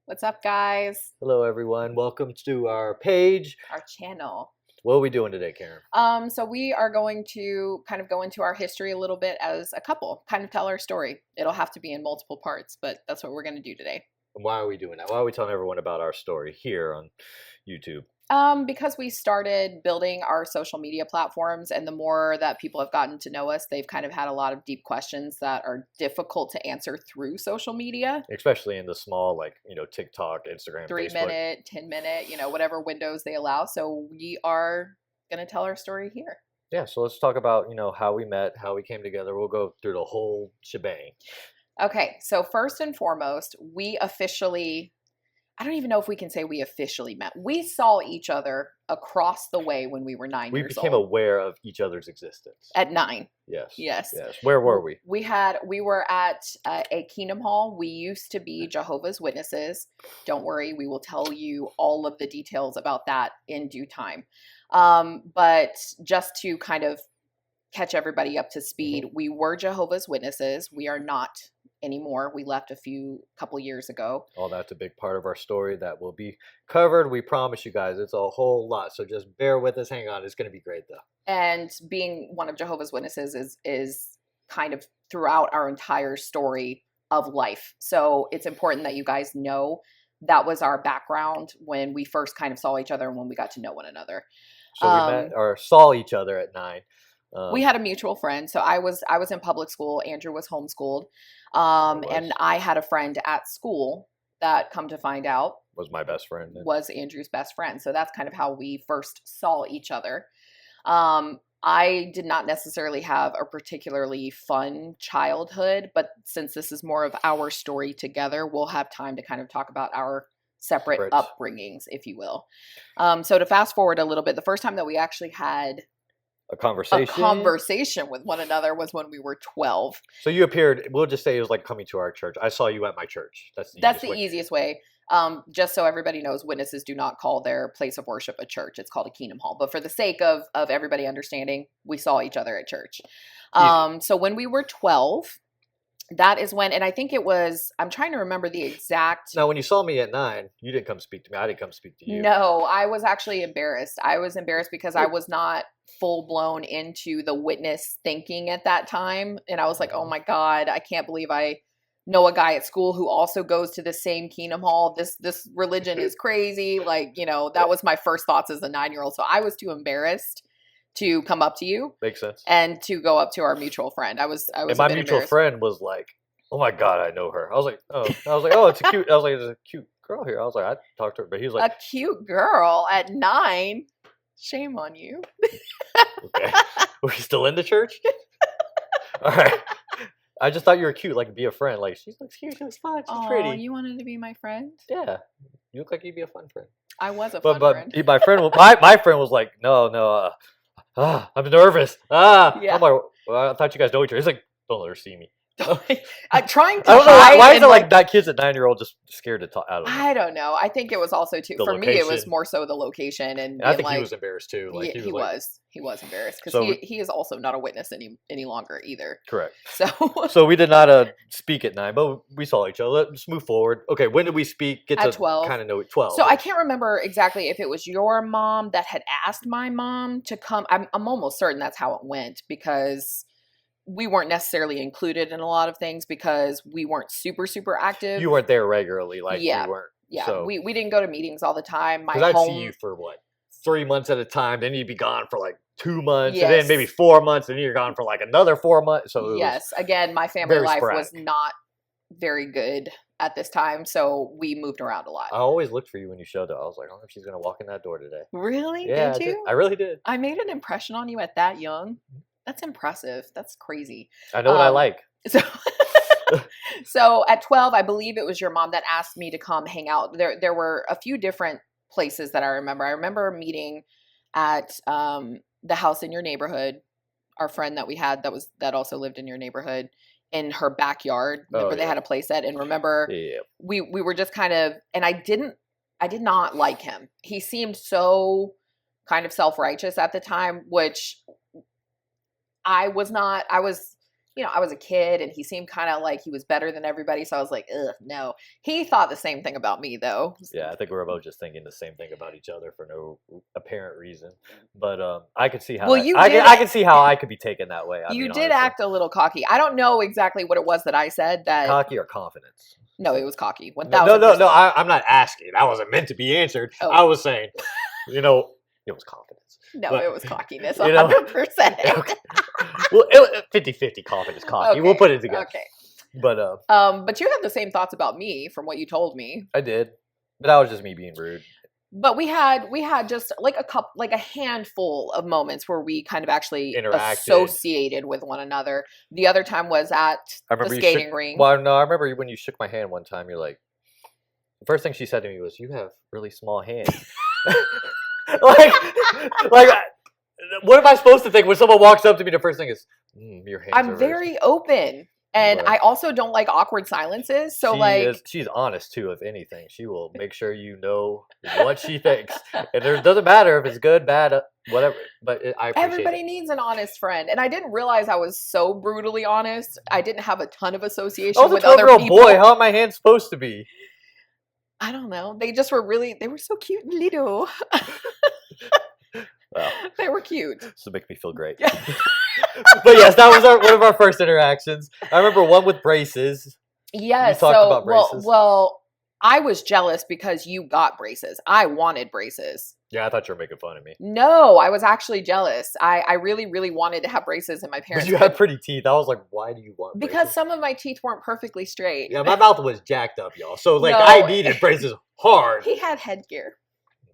What's up, guys? Hello, everyone. Welcome to our page. Our channel. What are we doing today, Karen? So we are going to kind of go into our history a little bit as a couple, kind of tell our story. It'll have to be in multiple parts, but that's what we're going to do today. And why are we doing that? Why are we telling everyone about our story here on YouTube? Because we started building our social media platforms, and the more that people have gotten to know us, they've kind of had a lot of deep questions that are difficult to answer through social media. Especially in the small, TikTok, Instagram, 3-minute, 10-minute, whatever windows they allow. So we are going to tell our story here. Yeah, so let's talk about, how we met, how we came together. We'll go through the whole shebang. Okay, so first and foremost, I don't even know if we can say we officially met. We saw each other across the way when we were 9 We years became old. aware of each other's existence. At 9. Yes. Yes. Yes. Where were we? We were at a Kingdom Hall. We used to be Jehovah's Witnesses. Don't worry, we will tell you all of the details about that in due time. But just to kind of catch everybody up to speed, we were Jehovah's Witnesses. We are not anymore. We left a couple years ago. Oh, that's a big part of our story that will be covered. We promise you guys, it's a whole lot. So just bear with us. Hang on. It's going to be great, though. And being one of Jehovah's Witnesses is kind of throughout our entire story of life. So it's important that you guys know that was our background when we first kind of saw each other and when we got to know one another. So we met or saw each other at 9. We had a mutual friend. So I was in public school. Andrew was homeschooled. And I had a friend at school that, come to find out, was my best friend. Was Andrew's best friend. So that's kind of how we first saw each other. I did not necessarily have a particularly fun childhood, but since this is more of our story together, we'll have time to kind of talk about our separate upbringings, if you will. So to fast forward a little bit, the first time that we actually had a conversation with one another was when we were 12. So you appeared, we'll just say it was like coming to our church. I saw you at my church. That's the easiest way. Just so everybody knows, witnesses do not call their place of worship a church. It's called a Kingdom Hall. But for the sake of everybody understanding, we saw each other at church. So when we were 12, that is when, and I think it was, I'm trying to remember the exact. Now, when you saw me at 9, you didn't come speak to me. I didn't come speak to you. No, I was actually embarrassed. I was embarrassed because I was not full blown into the witness thinking at that time. And I was like, oh my God, I can't believe I know a guy at school who also goes to the same Kingdom Hall. This religion is crazy. That was my first thoughts as a 9-year-old. So I was too embarrassed to come up to you. Makes sense. And to go up to our mutual friend. I was and my mutual friend was like, oh my God, I know her. I was like, oh, it's a cute. I was like, there's a cute girl here. I was like, I talked to her, but he was like, a cute girl at 9. Shame on you. Okay. Were you still in the church? All right. I just thought you were cute, like be a friend. Like she looks cute, she looks fun, she's pretty. Oh, you wanted to be my friend? Yeah. You look like you'd be a fun friend. I was a fun friend. My friend, my friend was like, no, I'm nervous. Yeah. I'm like, well, I thought you guys know each other. He's like, don't let her see me. I'm trying to. I don't know why is it like that kid's a 9-year-old just scared to talk? I don't know. I think it was also too for me. It was more so the location, and I think he was embarrassed too. Like he was embarrassed because he is also not a witness any longer either. Correct. So we did not speak at 9, but we saw each other. Let's move forward. Okay, when did we speak? At 12. Kind of know 12. So I can't remember exactly if it was your mom that had asked my mom to come. I'm almost certain that's how it went because we weren't necessarily included in a lot of things because we weren't super, super active. You weren't there regularly. We weren't. Yeah. So. We didn't go to meetings all the time. Because I'd see you for 3 months at a time. Then you'd be gone for 2 months. And then maybe 4 months. And then you're gone for another 4 months. So again, my family life was not very good at this time. So we moved around a lot. I always looked for you when you showed up. I was like, I don't know if she's going to walk in that door today. Really? Yeah, did you? I really did. I made an impression on you at that young. That's impressive. That's crazy. I know what I like. So at 12, I believe it was your mom that asked me to come hang out. There were a few different places that I remember. I remember meeting at the house in your neighborhood. Our friend that we had that also lived in your neighborhood, in her backyard. Remember they had a place set. And remember we were just kind of, and I did not like him. He seemed so kind of self-righteous at the time, which I was not. I was a kid and he seemed kind of like he was better than everybody. So I was like, ugh, no. He thought the same thing about me though. Yeah, I think we were both just thinking the same thing about each other for no apparent reason. But I could see how Well, I can see how I could be taken that way. I you mean, did honestly. act a little cocky. I don't know exactly what it was that I said that. Cocky or confidence? No, it was cocky. 1000%. No. I'm not asking. That wasn't meant to be answered. Oh. I was saying, it was confidence. No, But, it was cockiness. 100%. Okay. Well, 50-50 confidence, cocky. Okay, We'll put it together. Okay. But you had the same thoughts about me from what you told me. I did. But that was just me being rude. But we had just like a handful of moments where we kind of actually associated with one another. The other time was at the skating rink. Well, no, I remember when you shook my hand one time. You're like, the first thing she said to me was, "You have really small hands." like, what am I supposed to think when someone walks up to me? The first thing is, "Your hands." I'm very open. And I also don't like awkward silences. So she's honest too. If anything, she will make sure you know what she thinks, and it doesn't matter if it's good, bad, whatever. But I appreciate everybody needs an honest friend, and I didn't realize I was so brutally honest. I didn't have a ton of association with other people. Boy, how are my hands supposed to be? I don't know. They just were they were so cute and little. Well, they were cute. So it makes me feel great. But yes, that was one of our first interactions. I remember one with braces. Yes. You talked about braces. Well, I was jealous because you got braces. I wanted braces. Yeah, I thought you were making fun of me. No, I was actually jealous. I really, really wanted to have braces, and my parents. But you had pretty teeth. I was like, why do you want braces? Because some of my teeth weren't perfectly straight. Yeah, my mouth was jacked up, y'all. So I needed braces hard. He had headgear.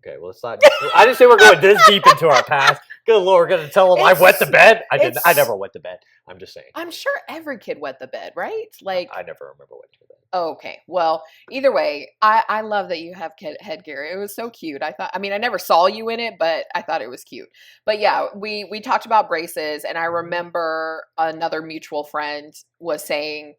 Okay, well, it's not. I didn't say we're going this deep into our past. Good Lord, we're going to tell them I wet the bed? I didn't. I never wet the bed. I'm just saying. I'm sure every kid wet the bed, right? Like I never remember wetting the bed. Okay. Well, either way, I love that you have headgear. It was so cute. I never saw you in it, but I thought it was cute. But yeah, we talked about braces, and I remember another mutual friend was saying,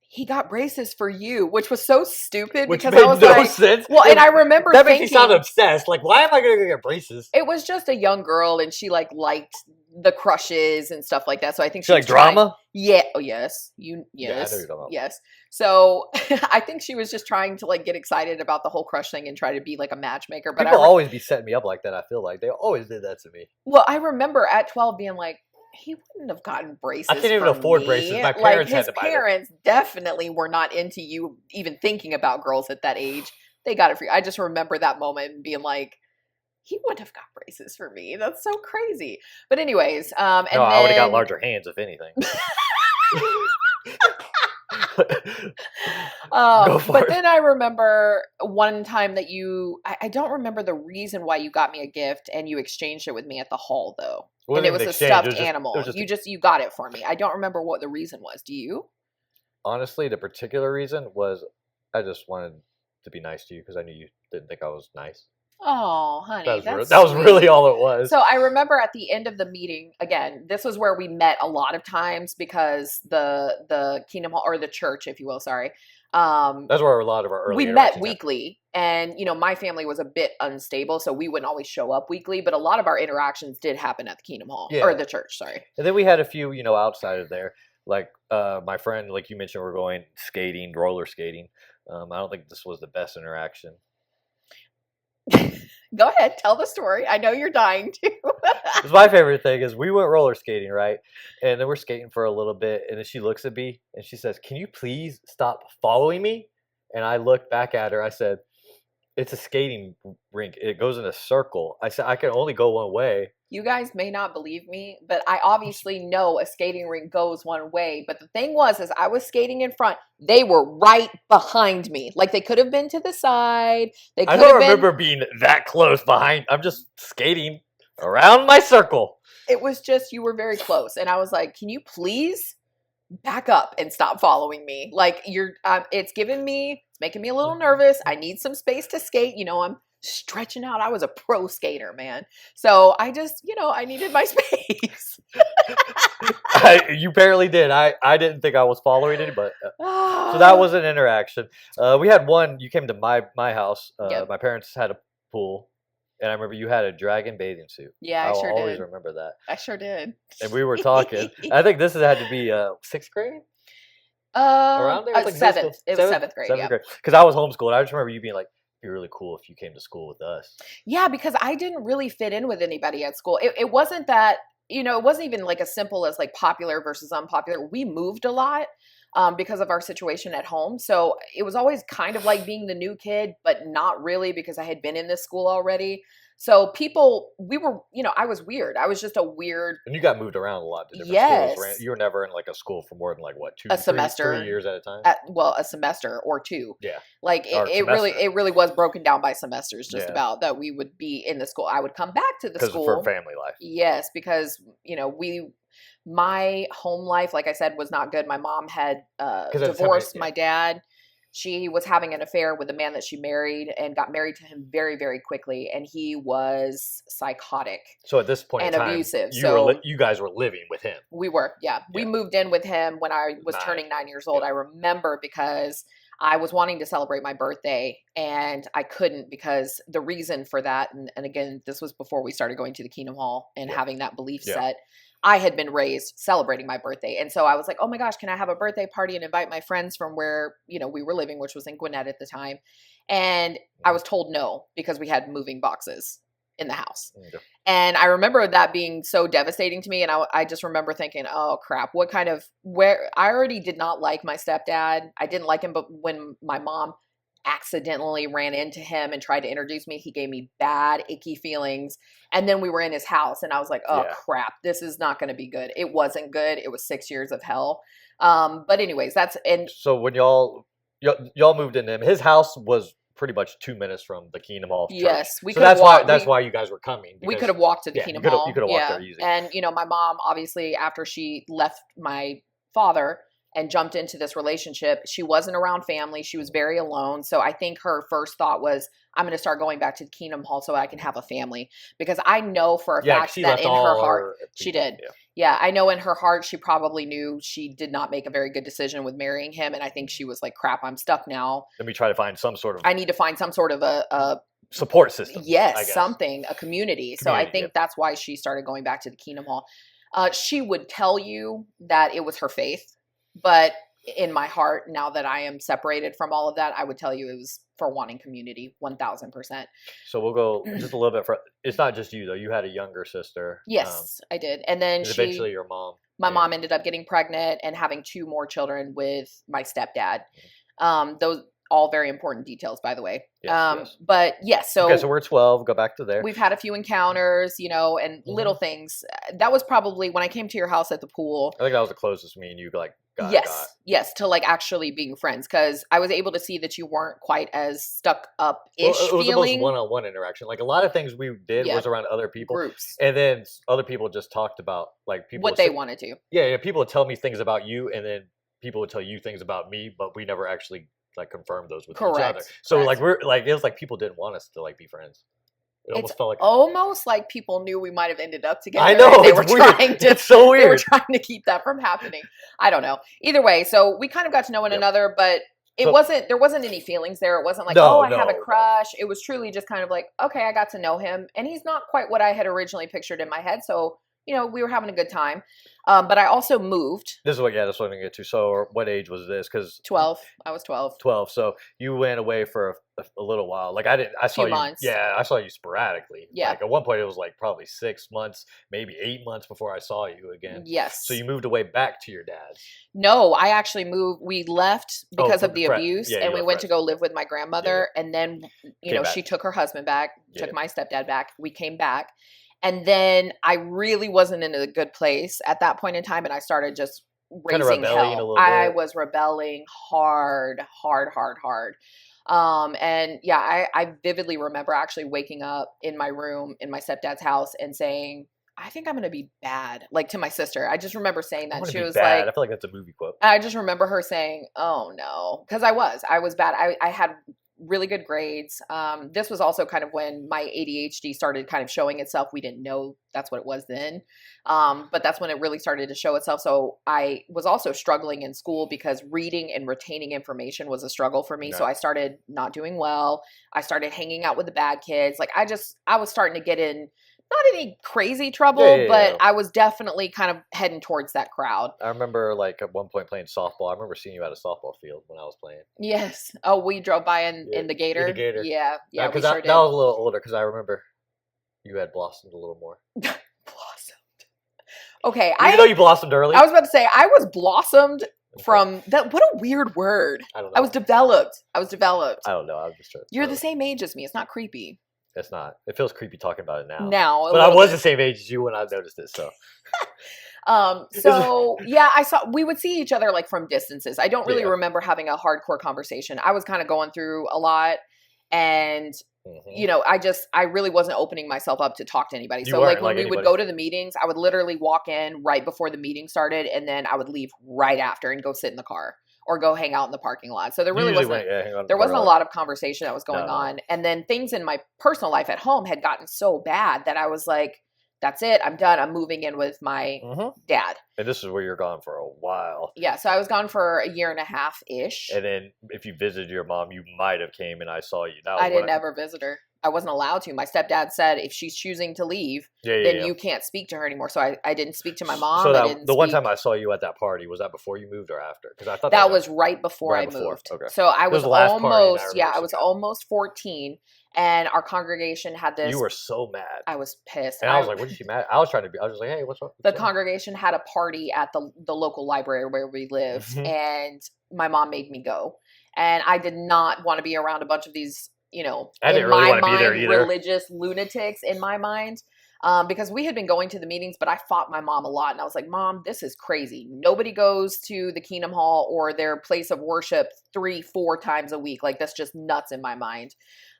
he got braces for you, which was so stupid because I was no sense. Well, and I remember that makes me sound obsessed. Like, why am I going to get braces? It was just a young girl, and she liked the crushes and stuff like that. So I think she like drama. Yeah. Oh yes. Yes. Yeah, I know you're talking about. Yes. So I think she was just trying to get excited about the whole crush thing and try to be like a matchmaker. But people always be setting me up like that. I feel like they always did that to me. Well, I remember at 12 being like, he wouldn't have gotten braces. I can't even afford braces. My parents had to buy them. His parents definitely were not into you even thinking about girls at that age. They got it for you. I just remember that moment and being like, he wouldn't have got braces for me. That's so crazy. But anyways, I would have got larger hands if anything. But then I remember one time that I don't remember the reason why you got me a gift, and you exchanged it with me at the hall though. And it was a stuffed animal. You got it for me. I don't remember what the reason was. Do you? Honestly, the particular reason was I just wanted to be nice to you because I knew you didn't think I was nice. Oh, honey, that was really all it was. So I remember at the end of the meeting, again, this was where we met a lot of times because the Kingdom Hall, or the church, if you will, sorry. That's where a lot of our early we met weekly, and my family was a bit unstable, so we wouldn't always show up weekly, but a lot of our interactions did happen at the Kingdom Hall, or the church, sorry. And then we had a few, outside of there, like my friend, like you mentioned, we're going skating, roller skating. I don't think this was the best interaction. Go ahead, tell the story. I know you're dying to. It's my favorite thing is we went roller skating, right? And then we're skating for a little bit, and then she looks at me and she says, "Can you please stop following me?" And I looked back at her. I said, "It's a skating rink. It goes in a circle." I said, "I can only go one way." You guys may not believe me, but I obviously know a skating rink goes one way. But the thing was, as I was skating in front, they were right behind me. Like, they could have been to the side. I don't remember being that close behind. I'm just skating around my circle. It was just, you were very close. And I was like, can you please back up and stop following me? Like, it's making me a little nervous. I need some space to skate. I'm stretching out. I was a pro skater, man. So I just, I needed my space. You barely did. I didn't think I was following it, but so that was an interaction. We had one. You came to my house. Yep. My parents had a pool, And I remember you had a dragon bathing suit. Yeah, I I will sure always did. remember that. I sure did. And we were talking. I think this had to be sixth grade around there. It was like middle Seventh. school, It was seventh grade. seventh Yeah. grade. Because I was homeschooled. I just remember you being like, "It'd be really cool if you came to school with us." Yeah, because I didn't really fit in with anybody at school. It wasn't that, it wasn't even like as simple as like popular versus unpopular. We moved a lot because of our situation at home. So it was always kind of like being the new kid, but not really because I had been in this school already. So we were, I was weird. I was just a weird. And you got moved around a lot to different schools. Yes. Right? You were never in like a school for more than like what, A semester. 3 years at a time. A semester or two. Yeah. Like Or it really was broken down by semesters, just about that we would be in the school. I would come back to the school for family life. Yes, because my home life, like I said, was not good. My mom had divorced my dad. She was having an affair with the man that she married and got married to him very, very quickly. And he was psychotic. So at this point and in time, abusive. You guys were living with him. We were, yeah. We moved in with him when I was turning 9 years old. I remember because I was wanting to celebrate my birthday and I couldn't because the reason for that, and again, this was before we started going to the Kingdom Hall and having that belief set. I had been raised celebrating my birthday. And so I was like, oh my gosh, can I have a birthday party and invite my friends from where, we were living, which was in Gwinnett at the time. And I was told no, because we had moving boxes in the house. Okay. And I remember that being so devastating to me. And I just remember thinking, oh crap, where I already did not like my stepdad. I didn't like him, but when my mom accidentally ran into him and tried to introduce me, he gave me bad, icky feelings. And then we were in his house and I was like, oh crap, this is not going to be good. It wasn't good. It was 6 years of hell. But anyways, so when y'all moved in him, his house was pretty much 2 minutes from the Kingdom Hall church. Yes, we so could that's why you guys were coming. We could have walked to the Kingdom Hall. You could have walked there easy. And my mom, obviously, after she left my father and jumped into this relationship, she wasn't around family. She was very alone. So I think her first thought was, I'm going to start going back to the Kingdom Hall so I can have a family. Because I know for a fact that in her heart, she did. Yeah, I know in her heart, she probably knew she did not make a very good decision with marrying him. And I think she was like, crap, I'm stuck now. Let me try to find some sort of... I need to find some sort of a support system. Yes, something, a community. So I think that's why she started going back to the Kingdom Hall. She would tell you that it was her faith. But in my heart, now that I am separated from all of that, I would tell you it was for wanting community, 1,000%. So we'll go just a little bit. It's not just you, though. You had a younger sister. Yes, I did. And then eventually your mom. My mom ended up getting pregnant and having 2 more children with my stepdad. Those all very important details, by the way. Yes. But yes, so... Okay, so we're 12. Go back to there. We've had a few encounters, and little things. That was probably when I came to your house at the pool. I think that was the closest me and you got. Yes, to like actually being friends, because I was able to see that you weren't quite as stuck up-ish it was feeling. The most one-on-one interaction. Like a lot of things we did was around other people. Groups. And then other people just talked about like people... What they wanted to. Yeah, people would tell me things about you and then people would tell you things about me, but we never actually like confirmed those with each other. So like it was like people didn't want us to like be friends. It almost felt like almost like people knew we might have ended up together. I know, they were trying to. It's so weird. They were trying to keep that from happening. I don't know. Either way, so we kind of got to know one another, but there wasn't any feelings there. It wasn't like, I have a crush. It was truly just kind of like, okay, I got to know him, and he's not quite what I had originally pictured in my head. So we were having a good time. But I also moved. That's what I'm going to get to. So what age was this? Because 12. I was 12. 12. So you went away for a little while. Like I saw you. Months. Yeah, I saw you sporadically. Yeah. Like at one point it was like probably 6 months, maybe 8 months before I saw you again. Yes. So you moved away back to your dad's. No, I actually moved. We left because of the abuse, and we went to go live with my grandmother. And then, she took her husband back, took my stepdad back. We came back. And then I really wasn't in a good place at that point in time, and I started just raising hell. I was rebelling hard. And yeah, I vividly remember actually waking up in my room in my stepdad's house and saying, I think I'm going to be bad, like to my sister. I just remember saying that. She was bad. I feel like that's a movie quote. I just remember her saying, oh no, because I was bad. I had really good grades. This was also kind of when my ADHD started kind of showing itself. We didn't know that's what it was then. But that's when it really started to show itself. So I was also struggling in school because reading and retaining information was a struggle for me. Yeah. So I started not doing well. I started hanging out with the bad kids. Like I was starting to get in not any crazy trouble, but I was definitely kind of heading towards that crowd. I remember like at one point playing softball. I remember seeing you at a softball field when I was playing. Yes. Oh, we drove by in the Gator. In the Gator. Yeah, yeah, Because we sure did. that was a little older because I remember you had blossomed a little more. Blossomed. Okay, Even though you blossomed early. I was about to say I was blossomed from that. What a weird word. I don't know. I was developed. I don't know. I was just. You're the same age as me. It's not creepy. It's not. It feels creepy talking about it now. But I was the same age as you when I noticed it. So. So yeah, we would see each other like from distances. I don't really remember having a hardcore conversation. I was kind of going through a lot, and you know, I really wasn't opening myself up to talk to anybody. So like when we would go to the meetings, I would literally walk in right before the meeting started, and then I would leave right after and go sit in the car or go hang out in the parking lot. So there really wasn't a lot of conversation that was going on. And then things in my personal life at home had gotten so bad that I was like, that's it. I'm done. I'm moving in with my dad. And this is where you're gone for a while. Yeah. So I was gone for a year and a half-ish. And then if you visited your mom, you might have came and I saw you. I didn't ever visit her. I wasn't allowed to. My stepdad said if she's choosing to leave, then you can't speak to her anymore. So I didn't speak to my mom. So the one time I saw you at that party, was that before you moved or after? Because I thought that was right before I moved. Okay. So I was almost 14, and our congregation had this. You were so mad. I was pissed. And I was like, "What is she mad?" I was trying to be. I was just like, "Hey, what's wrong?" The congregation had a party at the local library where we lived, and my mom made me go, and I did not want to be around a bunch of these. You know, I didn't really want to be there either. Religious lunatics in my mind, because we had been going to the meetings, but I fought my mom a lot, and I was like, "Mom, this is crazy. Nobody goes to the Kingdom Hall or their place of worship 3-4 times a week. Like that's just nuts in my mind."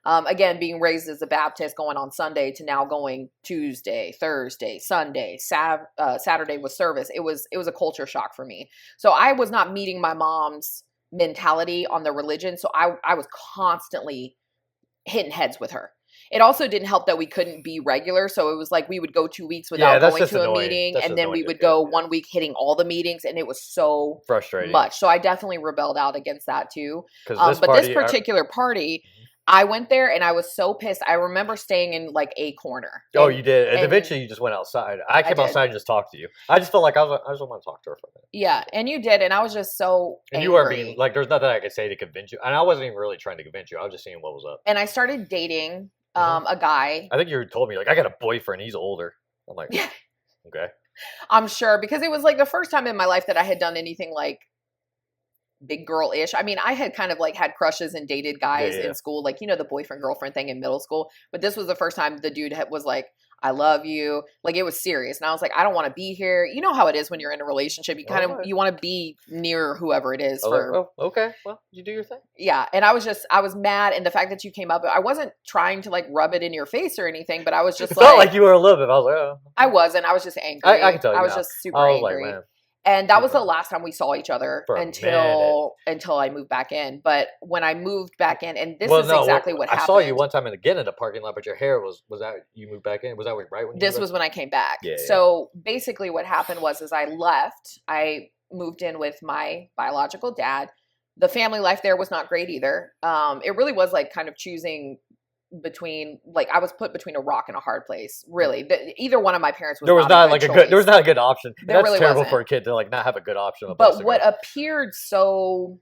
Again, being raised as a Baptist, going on Sunday to now going Tuesday, Thursday, Sunday, Saturday with service. It was a culture shock for me. So I was not meeting my mom's mentality on the religion. So I was constantly hitting heads with her. It also didn't help that we couldn't be regular. So it was like we would go 2 weeks without going to a meeting. And then we would go 1 week hitting all the meetings. And it was so frustrating. Much. So I definitely rebelled out against that too. But this particular party, I went there and I was so pissed. I remember staying in like a corner. Oh, you did. And eventually you just went outside. I came outside and just talked to you. I just felt like I just want to talk to her for a minute. Yeah, and you did. And I was just so angry. You weren't being like, there's nothing I could say to convince you. And I wasn't even really trying to convince you. I was just seeing what was up. And I started dating a guy. I think you told me like, I got a boyfriend. He's older. I'm like, okay. I'm sure because it was like the first time in my life that I had done anything like big girl-ish. I mean, I had kind of like had crushes and dated guys in school, like, you know, the boyfriend girlfriend thing in middle school. But this was the first time the dude was like, I love you. Like it was serious. And I was like, I don't want to be here. You know how it is when you're in a relationship. You kind of, you want to be near whoever it is. Okay. Well, you do your thing. Yeah. And I was mad. And the fact that you came up, I wasn't trying to like rub it in your face or anything, but I was just felt like you were a little bit. I was like, oh. I wasn't. I was just angry. I can tell you I was now. just super angry. Like, man. And that was the last time we saw each other until I moved back in. But when I moved back in, and this is exactly what happened. I saw you one time again in the parking lot, but your hair was that you moved back in? Was that right when you This was when I came back. Yeah, so basically what happened was I left. I moved in with my biological dad. The family life there was not great either. It really was like kind of choosing between, like, I was put between a rock and a hard place. Really, either one of my parents was. There was not a good option. That's really terrible for a kid to like not have a good option. But what appeared so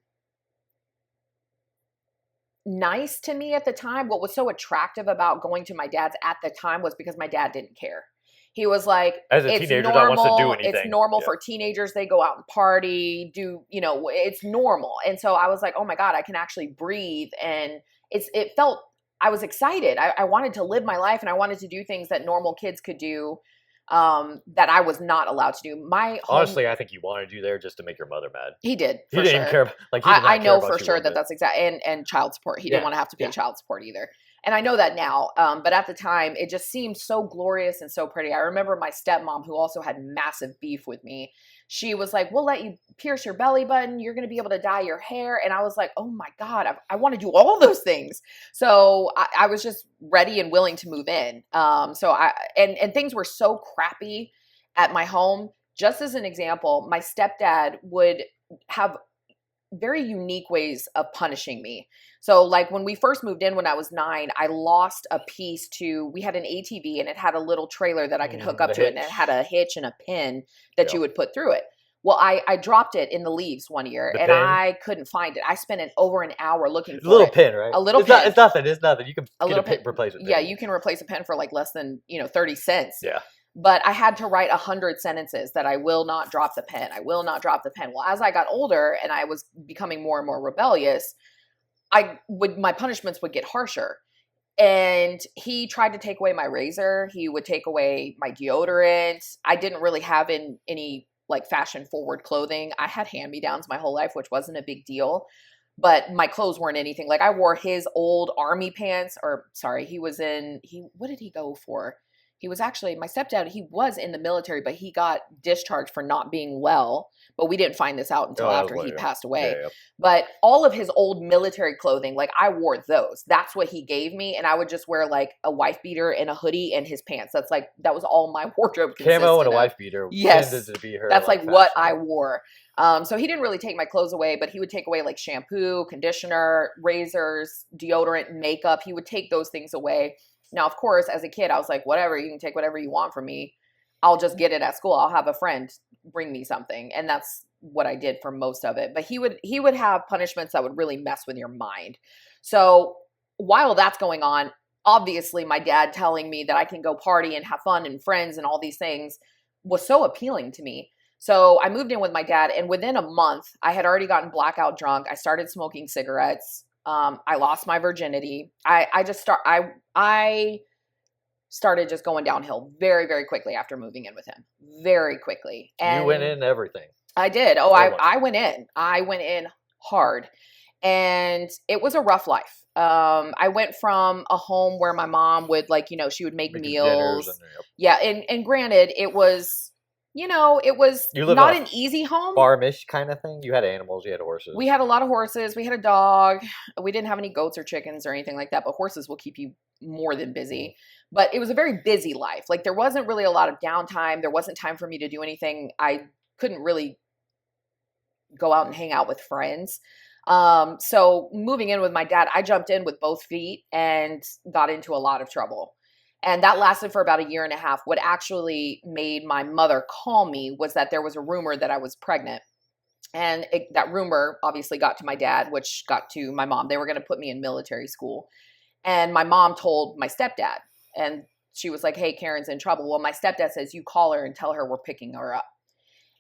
nice to me at the time, what was so attractive about going to my dad's at the time was because my dad didn't care. He was like, as a teenager that wants to do anything. It's normal for teenagers. They go out and party, it's normal. And so I was like, oh my God, I can actually breathe. And it felt, I was excited. I wanted to live my life and I wanted to do things that normal kids could do that I was not allowed to do. Honestly, I think you wanted to do there just to make your mother mad. He did. He didn't care. I know for sure that's exactly, and child support. He didn't want to have to pay child support either. And I know that now. But at the time, it just seemed so glorious and so pretty. I remember my stepmom, who also had massive beef with me, she was like, we'll let you pierce your belly button. You're going to be able to dye your hair. And I was like, oh my God, I want to do all those things. So I was just ready and willing to move in. And things were so crappy at my home. Just as an example, my stepdad would have very unique ways of punishing me. So like when we first moved in when I was 9, I lost a piece we had an ATV and it had a little trailer that I could hook up to it, and it had a hitch and a pin that you would put through it. Well, I dropped it in the leaves one year and I couldn't find it. I spent over an hour looking for it. A little pin, right? A little pin. It's nothing. It's nothing. You can a get little a replacement pin. Yeah, you can replace a pen for like less than, 30 cents. Yeah. But I had to write 100 sentences that I will not drop the pen. I will not drop the pen. Well, as I got older and I was becoming more and more rebellious, my punishments would get harsher. And he tried to take away my razor. He would take away my deodorant. I didn't really have any like fashion forward clothing. I had hand-me-downs my whole life, which wasn't a big deal. But my clothes weren't anything. Like I wore his old army pants, what did he go for? He was actually, my stepdad, he was in the military, but he got discharged for not being well. But we didn't find this out until after he passed away. Yeah. But all of his old military clothing, like I wore those. That's what he gave me. And I would just wear like a wife beater and a hoodie and his pants. That was all my wardrobe consisted Camo and a wife beater. Yes. Tended to be her. That's like what I wore. So he didn't really take my clothes away, but he would take away like shampoo, conditioner, razors, deodorant, makeup. He would take those things away. Now, of course, as a kid, I was like, whatever, you can take whatever you want from me. I'll just get it at school. I'll have a friend bring me something. And that's what I did for most of it. But he would have punishments that would really mess with your mind. So while that's going on, obviously my dad telling me that I can go party and have fun and friends and all these things was so appealing to me. So I moved in with my dad, and within a month, I had already gotten blackout drunk. I started smoking cigarettes. I lost my virginity. I started just going downhill very, very quickly after moving in with him. Very quickly. And you went in everything. I did. Oh, I went in. I went in hard. And it was a rough life. I went from a home where my mom would she would make meals. Yeah. And granted, it was not an easy home. Farmish kind of thing. You had animals. You had horses. We had a lot of horses. We had a dog. We didn't have any goats or chickens or anything like that. But horses will keep you more than busy. But it was a very busy life. Like there wasn't really a lot of downtime. There wasn't time for me to do anything. I couldn't really go out and hang out with friends. So moving in with my dad, I jumped in with both feet and got into a lot of trouble. And that lasted for about 1.5 years. What actually made my mother call me was that there was a rumor that I was pregnant. And that rumor obviously got to my dad, which got to my mom. They were going to put me in military school. And my mom told my stepdad. And she was like, hey, Karen's in trouble. Well, my stepdad says, you call her and tell her we're picking her up.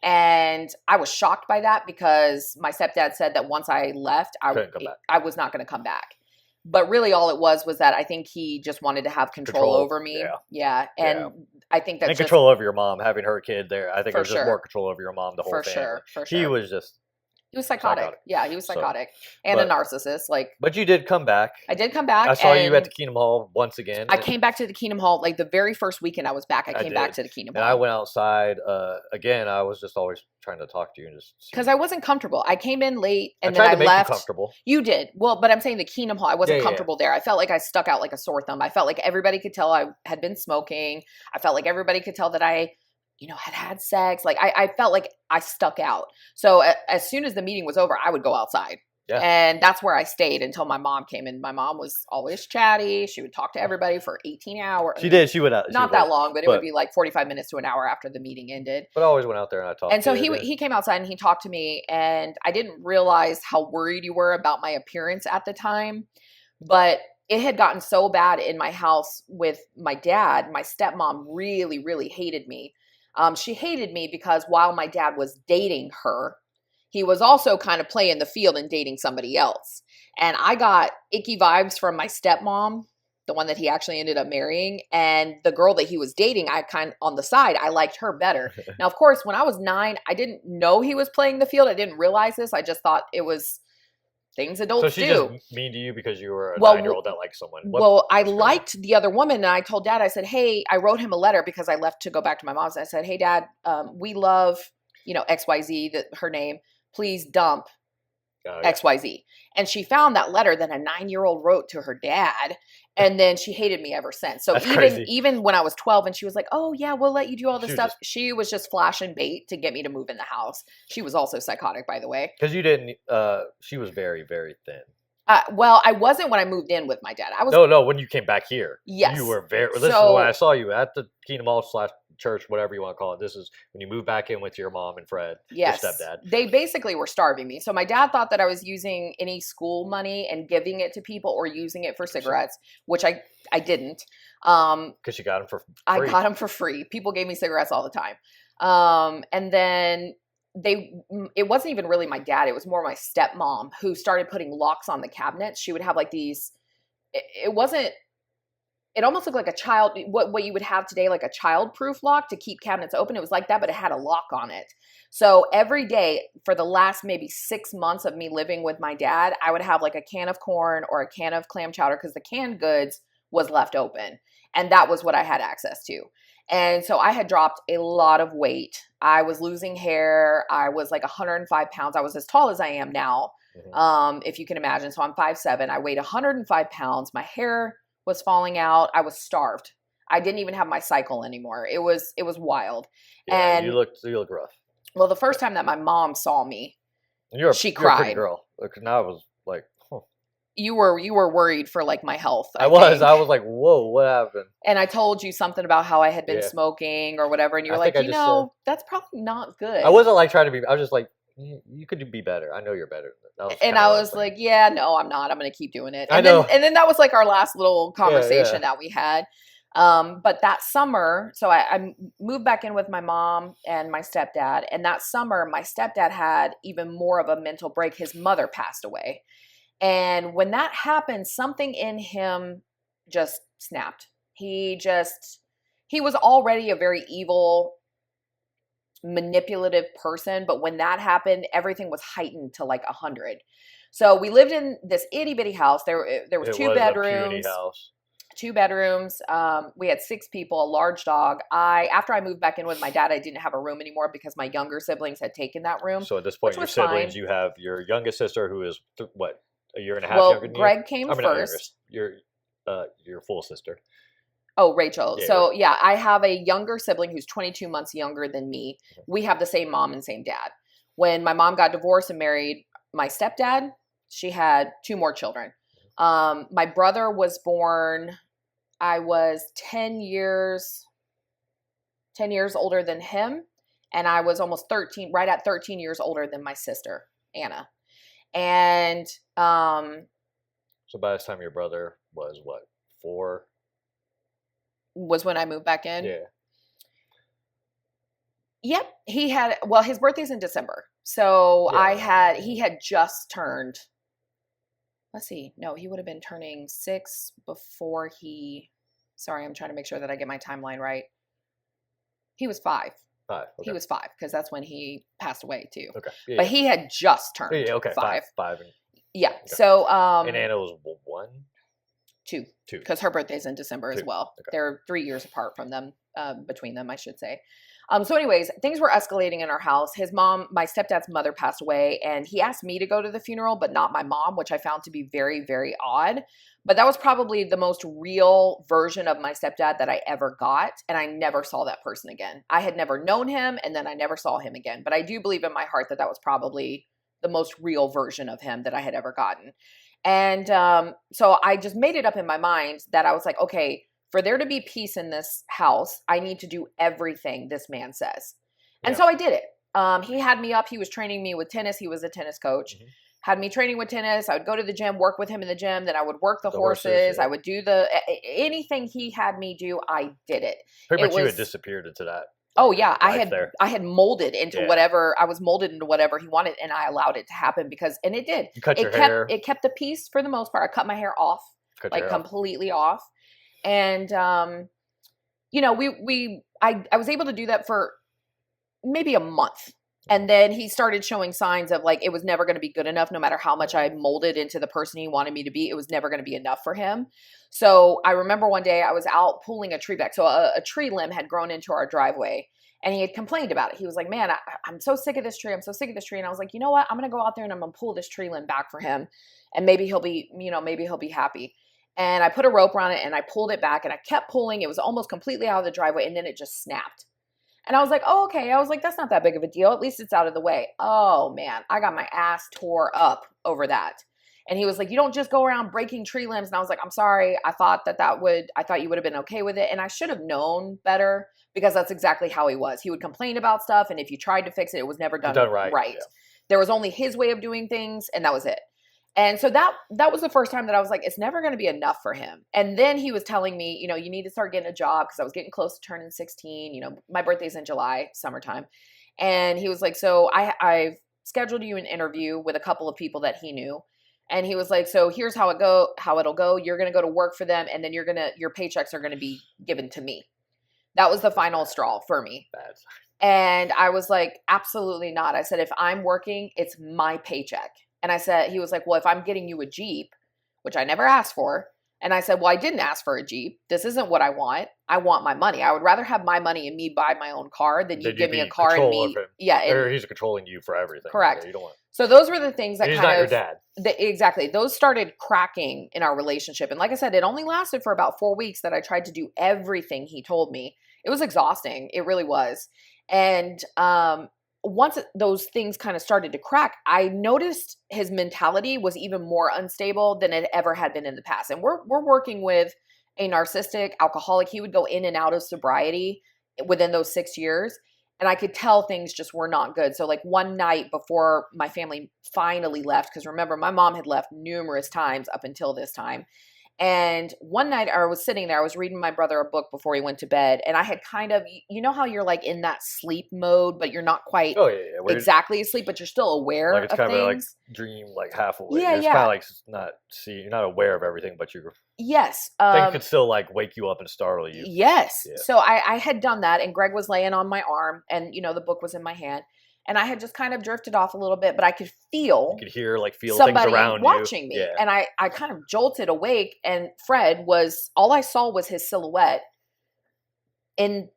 And I was shocked by that because my stepdad said that once I left, I was not going to come back. But really all it was that I think he just wanted to have control over me. Yeah. And I think that's control over your mom, having her kid there. I think it was just more control over your mom, the whole family. For sure. He was psychotic. Yeah, he was psychotic. A narcissist. But you did come back. I did come back. I saw you at the Kingdom Hall once again. I came back to the Kingdom Hall like the very first weekend I was back. I came back to the Kingdom Hall. And I went outside again. I was just always trying to talk to you and just because I wasn't comfortable. I came in late and then I left. You comfortable. You did. Well, but I'm saying the Kingdom Hall. I wasn't comfortable there. I felt like I stuck out like a sore thumb. I felt like everybody could tell I had been smoking. I felt like everybody could tell that I had sex. Like I felt like I stuck out. So as soon as the meeting was over, I would go outside. Yeah. And that's where I stayed until my mom came in. My mom was always chatty. She would talk to everybody for 18 hours. She did. She went out. Not that long, but it would be like 45 minutes to an hour after the meeting ended. But I always went out there and I talked to you. And so he came outside and he talked to me. And I didn't realize how worried you were about my appearance at the time. But it had gotten so bad in my house with my dad. My stepmom really, really hated me. She hated me because while my dad was dating her, he was also kind of playing the field and dating somebody else. And I got icky vibes from my stepmom, the one that he actually ended up marrying. And the girl that he was dating, on the side, I liked her better. Now, of course, when I was 9, I didn't know he was playing the field. I didn't realize this. I just thought it was things adults do. So she just mean to you because you were a 9-year-old that liked someone. I liked the other woman, and I told Dad, I said, hey, I wrote him a letter because I left to go back to my mom's. I said, hey, Dad, we love XYZ, that her name, please dump Oh, yeah. XYZ. And she found that letter that a 9-year-old wrote to her dad. And then she hated me ever since. So That's even crazy. even when I was 12 and she was like, oh yeah, we'll let you do all this She was stuff. just- She was just flashing bait to get me to move in the house. She was also psychotic, by the way. Because you didn't, she was very, very thin. Well, I wasn't when I moved in with my dad. I was No, when you came back here. Yes. You were very, this is So- when I saw you at the Kingdom Hall / church, whatever you want to call it. This is when you moved back in with your mom and Fred, Yes. your stepdad. They basically were starving me. So my dad thought that I was using any school money and giving it to people or using it for cigarettes, which I didn't. Because you got them for free. I got them for free. People gave me cigarettes all the time. And then it wasn't even really my dad. It was more my stepmom who started putting locks on the cabinets. She would have like these, it almost looked like a child, what you would have today, like a child-proof lock to keep cabinets open. It was like that, but it had a lock on it. So every day for the last maybe 6 months of me living with my dad, I would have like a can of corn or a can of clam chowder because the canned goods was left open. And that was what I had access to. And so I had dropped a lot of weight. I was losing hair. I was like 105 pounds. I was as tall as I am now, if you can imagine. So I'm 5'7". I weighed 105 pounds. My hair was falling out. I was starved. I didn't even have my cycle anymore. It was wild. Yeah, and you look rough. well, the first time that my mom saw me, You're a she pretty cried. girl. Because now I was like, huh. You were worried for like my health. I was think. like, whoa, what happened? And I told you something about how I had been Yeah. smoking or whatever, and you're I like, think I just that's probably not good. I wasn't like trying to be. I was just like, you could be better. I know you're better. And I was like, yeah, no, I'm not. I'm going to keep doing it. I And know. then that was like our last little conversation Yeah. that we had. But that summer, so I moved back in with my mom and my stepdad. And that summer, my stepdad had even more of a mental break. His mother passed away. And when that happened, something in him just snapped. He was already a very evil, manipulative person, but when that happened, everything was heightened to like 100. So we lived in this itty bitty house. There was it two was bedrooms. A puny house. 2 bedrooms. We had 6 people, a large dog. After I moved back in with my dad, I didn't have a room anymore because my younger siblings had taken that room. So at this point, which your was siblings, fine. you have your youngest sister who is what, a year and a half Well, younger than Greg you? came I mean, not first. youngest. Your full sister. Oh, Rachel. Yeah, So yeah, I have a younger sibling who's 22 months younger than me. We have the same mom and same dad. When my mom got divorced and married my stepdad, she had 2 more children. My brother was born, I was 10 years older than him. And I was almost 13, right at 13 years older than my sister, Anna. And So by this time, your brother was what, 4? was when I moved back in. Yeah. Yep. His birthday's in December. So Yeah. he had just turned, let's see. No, he would have been turning 6 before sorry, I'm trying to make sure that I get my timeline right. He was 5. 5. Okay. He was 5 because that's when he passed away too. Okay. Yeah, But he had just turned yeah, okay. 5. 5. Yeah. Okay. So, And Anna was 1? 2. 2. Because her birthday's in December as 2. well. Okay. They're 3 years apart from them, between them, I should say. So anyways, things were escalating in our house. His mom, my stepdad's mother, passed away, and he asked me to go to the funeral, but not my mom, which I found to be very, very odd. But that was probably the most real version of my stepdad that I ever got, and I never saw that person again. I had never known him, and then I never saw him again. But I do believe in my heart that was probably the most real version of him that I had ever gotten. And so I just made it up in my mind that I was like, okay, for there to be peace in this house, I need to do everything this man says. And so I did it. He had me up. He was training me with tennis. He was a tennis coach. Mm-hmm. Had me training with tennis. I would go to the gym, work with him in the gym. Then I would work the horses. Yeah. I would do anything he had me do, I did it. Pretty much you had disappeared into that. Oh yeah, I had molded into whatever I was molded into whatever he wanted, and I allowed it to happen and it did. You cut your hair. It kept the peace for the most part. I cut my hair off, completely off. And, I was able to do that for maybe a month. And then he started showing signs of like, it was never going to be good enough. No matter how much I molded into the person he wanted me to be, it was never going to be enough for him. So I remember one day I was out pulling a tree back. So a tree limb had grown into our driveway, And he had complained about it. He was like, man, I'm so sick of this tree. I'm so sick of this tree. And I was like, you know what? I'm going to go out there and I'm going to pull this tree limb back for him. And maybe he'll be, maybe he'll be happy. And I put a rope around it and I pulled it back and I kept pulling. It was almost completely out of the driveway. And then it just snapped. And I was like, oh, okay. I was like, that's not that big of a deal. At least it's out of the way. Oh, man. I got my ass tore up over that. And he was like, you don't just go around breaking tree limbs. And I was like, I'm sorry. I thought you would have been okay with it. And I should have known better because that's exactly how he was. He would complain about stuff. And if you tried to fix it, it was never done right. Yeah. There was only his way of doing things. And that was it. And so that was the first time that I was like, it's never going to be enough for him. And then he was telling me, you need to start getting a job because I was getting close to turning 16. My birthday's in July, summertime. And he was like, so I've scheduled you an interview with a couple of people that he knew. And he was like, so here's how it'll go. You're going to go to work for them. And then your paychecks are going to be given to me. That was the final straw for me. And I was like, absolutely not. I said, if I'm working, it's my paycheck. And I said, he was like, well, if I'm getting you a Jeep, which I never asked for. And I said, well, I didn't ask for a Jeep. This isn't what I want. I want my money. I would rather have my money and me buy my own car than you give me a car and me. Yeah. Or he's controlling you for everything. Correct. Yeah, you don't want. So those were the things that he's not your dad. Exactly. Those started cracking in our relationship. And like I said, it only lasted for about 4 weeks that I tried to do everything he told me. It was exhausting. It really was. And, once those things kind of started to crack, I noticed his mentality was even more unstable than it ever had been in the past. And we're working with a narcissistic alcoholic. He would go in and out of sobriety within those 6 years. And I could tell things just were not good. So like one night before my family finally left, because remember, my mom had left numerous times up until this time. And one night I was sitting there, I was reading my brother a book before he went to bed. And I had kind of, how you're like in that sleep mode, but you're not quite exactly asleep, but you're still aware like it's of kind things. of like dream, like half awake. Yeah, it's kind of like you're not aware of everything, but you're. Yes. Things could still like wake you up and startle you. Yes. Yeah. So I had done that and Greg was laying on my arm and, the book was in my hand. And I had just kind of drifted off a little bit, but I could feel. You could hear, feel somebody things around watching me. Yeah. And I kind of jolted awake and Fred all I saw was his silhouette in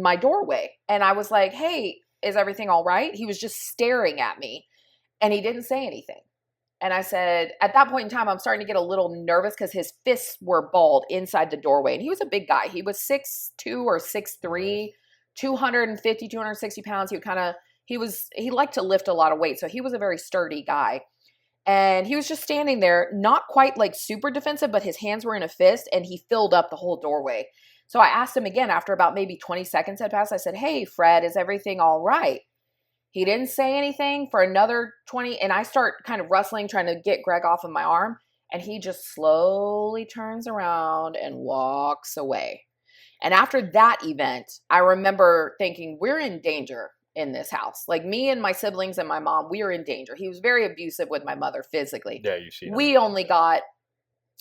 my doorway. And I was like, hey, is everything all right? He was just staring at me and he didn't say anything. And I said, at that point in time, I'm starting to get a little nervous because his fists were balled inside the doorway. And he was a big guy. He was 6'2" or 6'3", 250, 260 pounds. He liked to lift a lot of weight. So he was a very sturdy guy. And he was just standing there, not quite like super defensive, but his hands were in a fist and he filled up the whole doorway. So I asked him again after about maybe 20 seconds had passed. I said, hey, Fred, is everything all right? He didn't say anything for another 20. And I start kind of rustling, trying to get Greg off of my arm. And he just slowly turns around and walks away. And after that event, I remember thinking, we're in danger in this house. Like me and my siblings and my mom, we are in danger. He was very abusive with my mother physically. Yeah, you see. We only got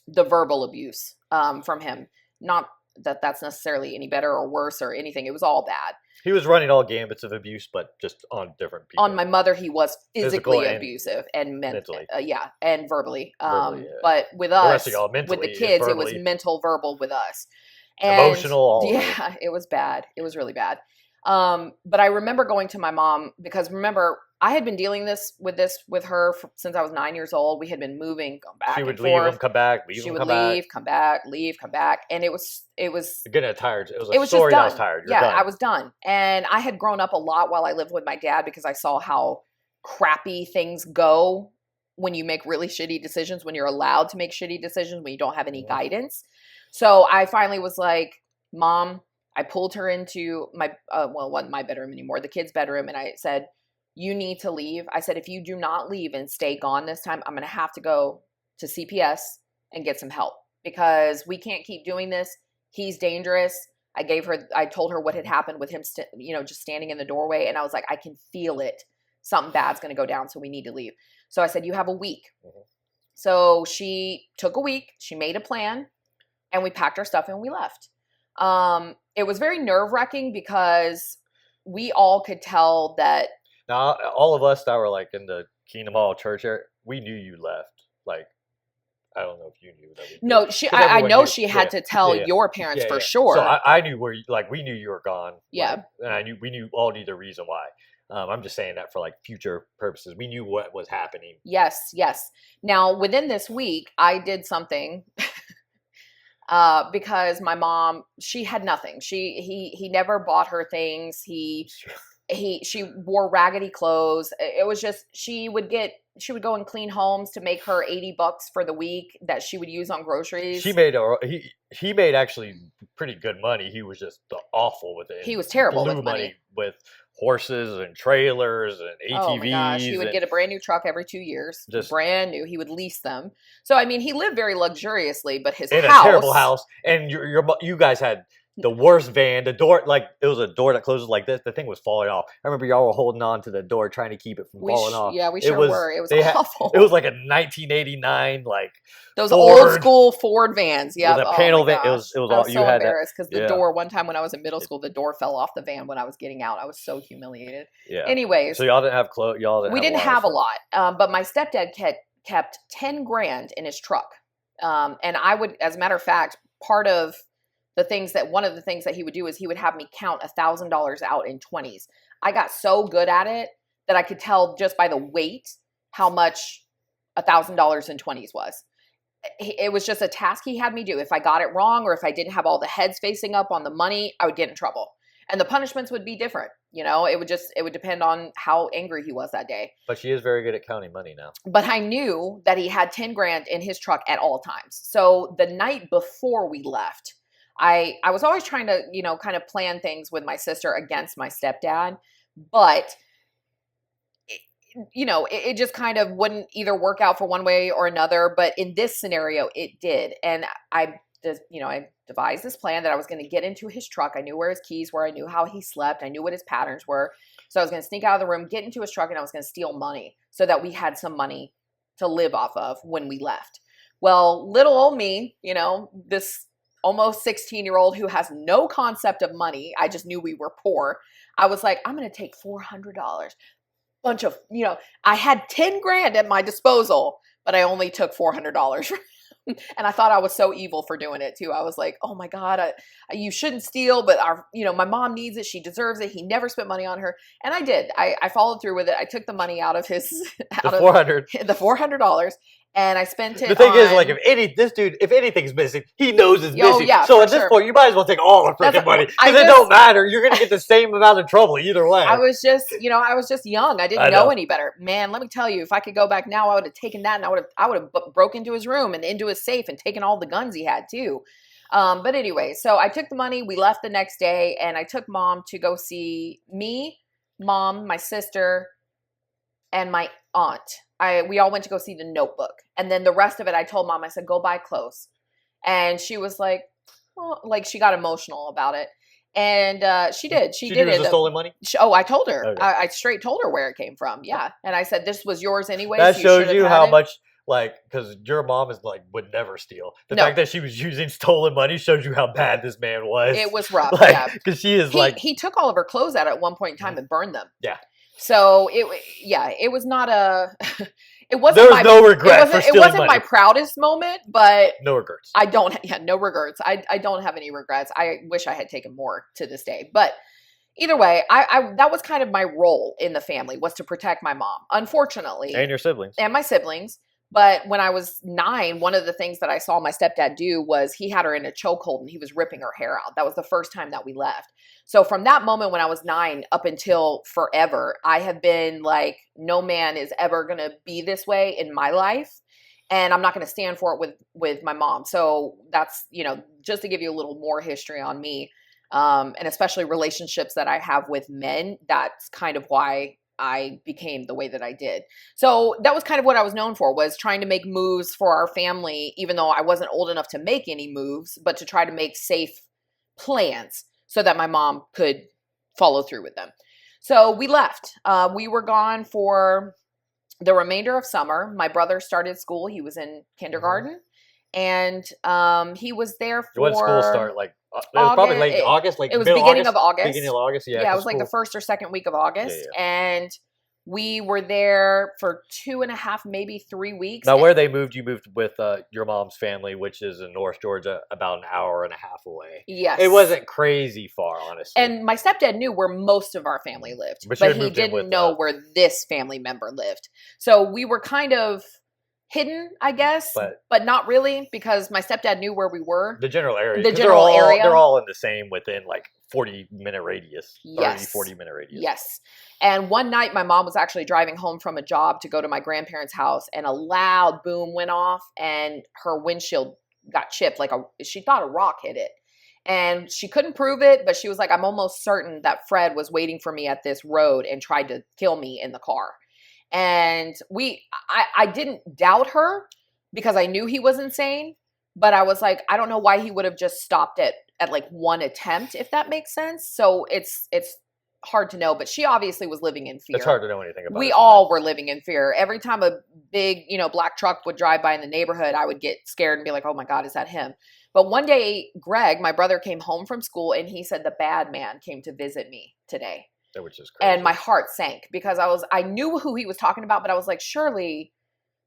the verbal abuse from him. Not that that's necessarily any better or worse or anything. It was all bad. He was running all gambits of abuse, but just on different people. On my mother, he was physically abusive and mentally. And verbally. But with us, with the kids, it was mental, verbal with us. And emotional. It was bad. It was really bad. But I remember going to my mom because remember, I had been dealing with her since I was 9 years old. We had been moving, going back. She would leave him, come back, leave him, come back. She would leave, come back, leave, come back. And it was getting tired. It was a story that was tired. You're done. I was done. And I had grown up a lot while I lived with my dad because I saw how crappy things go when you make really shitty decisions, when you're allowed to make shitty decisions, when you don't have any guidance. So I finally was like, Mom, I pulled her into my, it wasn't my bedroom anymore, the kids' bedroom. And I said, you need to leave. I said, if you do not leave and stay gone this time, I'm going to have to go to CPS and get some help because we can't keep doing this. He's dangerous. I told her what had happened with him, just standing in the doorway. And I was like, I can feel it. Something bad's going to go down. So we need to leave. So I said, you have a week. Mm-hmm. So she took a week. She made a plan and we packed our stuff and we left. It was very nerve-wracking because we all could tell that. Now, all of us that were like in the Kingdom Hall church area, we knew you left. Like, I don't know if you knew that we did. No, I know Knew. she had to tell your parents for sure. So I knew we knew you were gone. Yeah. And we all knew the reason why. I'm just saying that for like future purposes. We knew what was happening. Yes. Now, within this week, I did something because my mom, she had nothing. He never bought her things. She wore raggedy clothes. It was just, she would go and clean homes to make her $80 for the week that she would use on groceries. He made actually pretty good money. He was just awful with it. He was terrible with money with horses and trailers and ATVs. Oh my gosh, he would get a brand new truck every 2 years, just brand new. He would lease them. So I mean, he lived very luxuriously, but his house, a terrible house, and you guys had the worst van. The door, like, it was a door that closes like this. The thing was falling off. I remember y'all were holding on to the door, trying to keep it from falling off. Yeah, we sure were. It was awful. It was like a 1989, like those old school Ford vans. Yeah, the panel van. It was I was so embarrassed because the door. One time when I was in middle school, the door fell off the van when I was getting out. I was so humiliated. Yeah. Anyways, so y'all didn't have clothes. We didn't have a lot. But my stepdad kept 10 grand in his truck. And I would, as a matter of fact, one of the things that he would do is he would have me count $1,000 out in 20s. I got so good at it that I could tell just by the weight how much $1,000 in 20s was. It was just a task he had me do. If I got it wrong or if I didn't have all the heads facing up on the money, I would get in trouble. And the punishments would be different. It would depend on how angry he was that day. But she is very good at counting money now. But I knew that he had 10 grand in his truck at all times. So the night before we left, I was always trying to, kind of plan things with my sister against my stepdad, but it just kind of wouldn't either work out for one way or another. But in this scenario, it did. And I devised this plan that I was going to get into his truck. I knew where his keys were. I knew how he slept. I knew what his patterns were. So I was going to sneak out of the room, get into his truck, and I was going to steal money so that we had some money to live off of when we left. Well, little old me, this almost 16-year-old who has no concept of money. I just knew we were poor. I was like, I'm going to take $400. Bunch of, I had 10 grand at my disposal, but I only took $400. And I thought I was so evil for doing it too. I was like, oh my God, you shouldn't steal, but my mom needs it. She deserves it. He never spent money on her. And I did. I followed through with it. I took the money out of the $400 and I spent it. The thing is, like, if anything's missing, he knows it's missing. Yeah, so at this point, you might as well take all the freaking money because it don't matter. You're going to get the same amount of trouble either way. I was just young. I didn't know any better. Man, let me tell you, if I could go back now, I would have taken that and I would have broke into his room and into his safe and taken all the guns he had too. But anyway, so I took the money. We left the next day and I took mom to go see me, mom, my sister, and my aunt. We all went to go see The Notebook. And then the rest of it, I told mom, I said, go buy clothes. And she was like, well, like she got emotional about it. And she did. She did it. The stolen money? I told her. Okay. I straight told her where it came from. Yeah. And I said, this was yours anyway. That shows you how much, like, because your mom is like, would never steal. The fact that she was using stolen money shows you how bad this man was. It was rough. Yeah. Because she is he took all of her clothes out at one point in time and burned them. Yeah. So it was not it wasn't. There was no regret for stealing money. It wasn't my proudest moment, but no regrets. No regrets. I don't have any regrets. I wish I had taken more to this day, but either way, I that was kind of my role in the family, was to protect my mom. Unfortunately, and your siblings and my siblings. But when I was 9, one of the things that I saw my stepdad do was he had her in a chokehold and he was ripping her hair out. That was the first time that we left. So from that moment when I was 9 up until forever, I have been like, no man is ever going to be this way in my life. And I'm not going to stand for it with my mom. So that's, just to give you a little more history on me, and especially relationships that I have with men, that's kind of why I became the way that I did. So that was kind of what I was known for, was trying to make moves for our family, even though I wasn't old enough to make any moves, but to try to make safe plans so that my mom could follow through with them. So we left. We were gone for the remainder of summer. My brother started school. He was in kindergarten. And he was there for... When did school start? Like, it was probably late August? Like, it was beginning of August. Beginning of August, yeah. Yeah, it was like the first or second week of August. Yeah. And We were there for 2.5, maybe 3 weeks. Now, where they moved, you moved with your mom's family, which is in North Georgia, about an hour and a half away. Yes. It wasn't crazy far, honestly. And my stepdad knew where most of our family lived, But you but had he moved in didn't with, know where this family member lived. So we were kind of hidden, I guess, but not really, because my stepdad knew where we were. the general area. The 'Cause general area. They're all in the same within like 40-minute radius. Yes. 40-minute radius. Yes. And one night my mom was actually driving home from a job to go to my grandparents' house, and a loud boom went off and her windshield got chipped. She thought a rock hit it. And she couldn't prove it, but she was like, I'm almost certain that Fred was waiting for me at this road and tried to kill me in the car. And I didn't doubt her because I knew he was insane, but I was like, I don't know why he would have just stopped at like one attempt, if that makes sense. So it's hard to know, but she obviously was living in fear. It's hard to know anything about it. We all were living in fear. Every time a big, black truck would drive by in the neighborhood, I would get scared and be like, oh my God, is that him? But one day, Greg, my brother, came home from school and he said, the bad man came to visit me today. Which is crazy. And my heart sank because I knew who he was talking about, but I was like, surely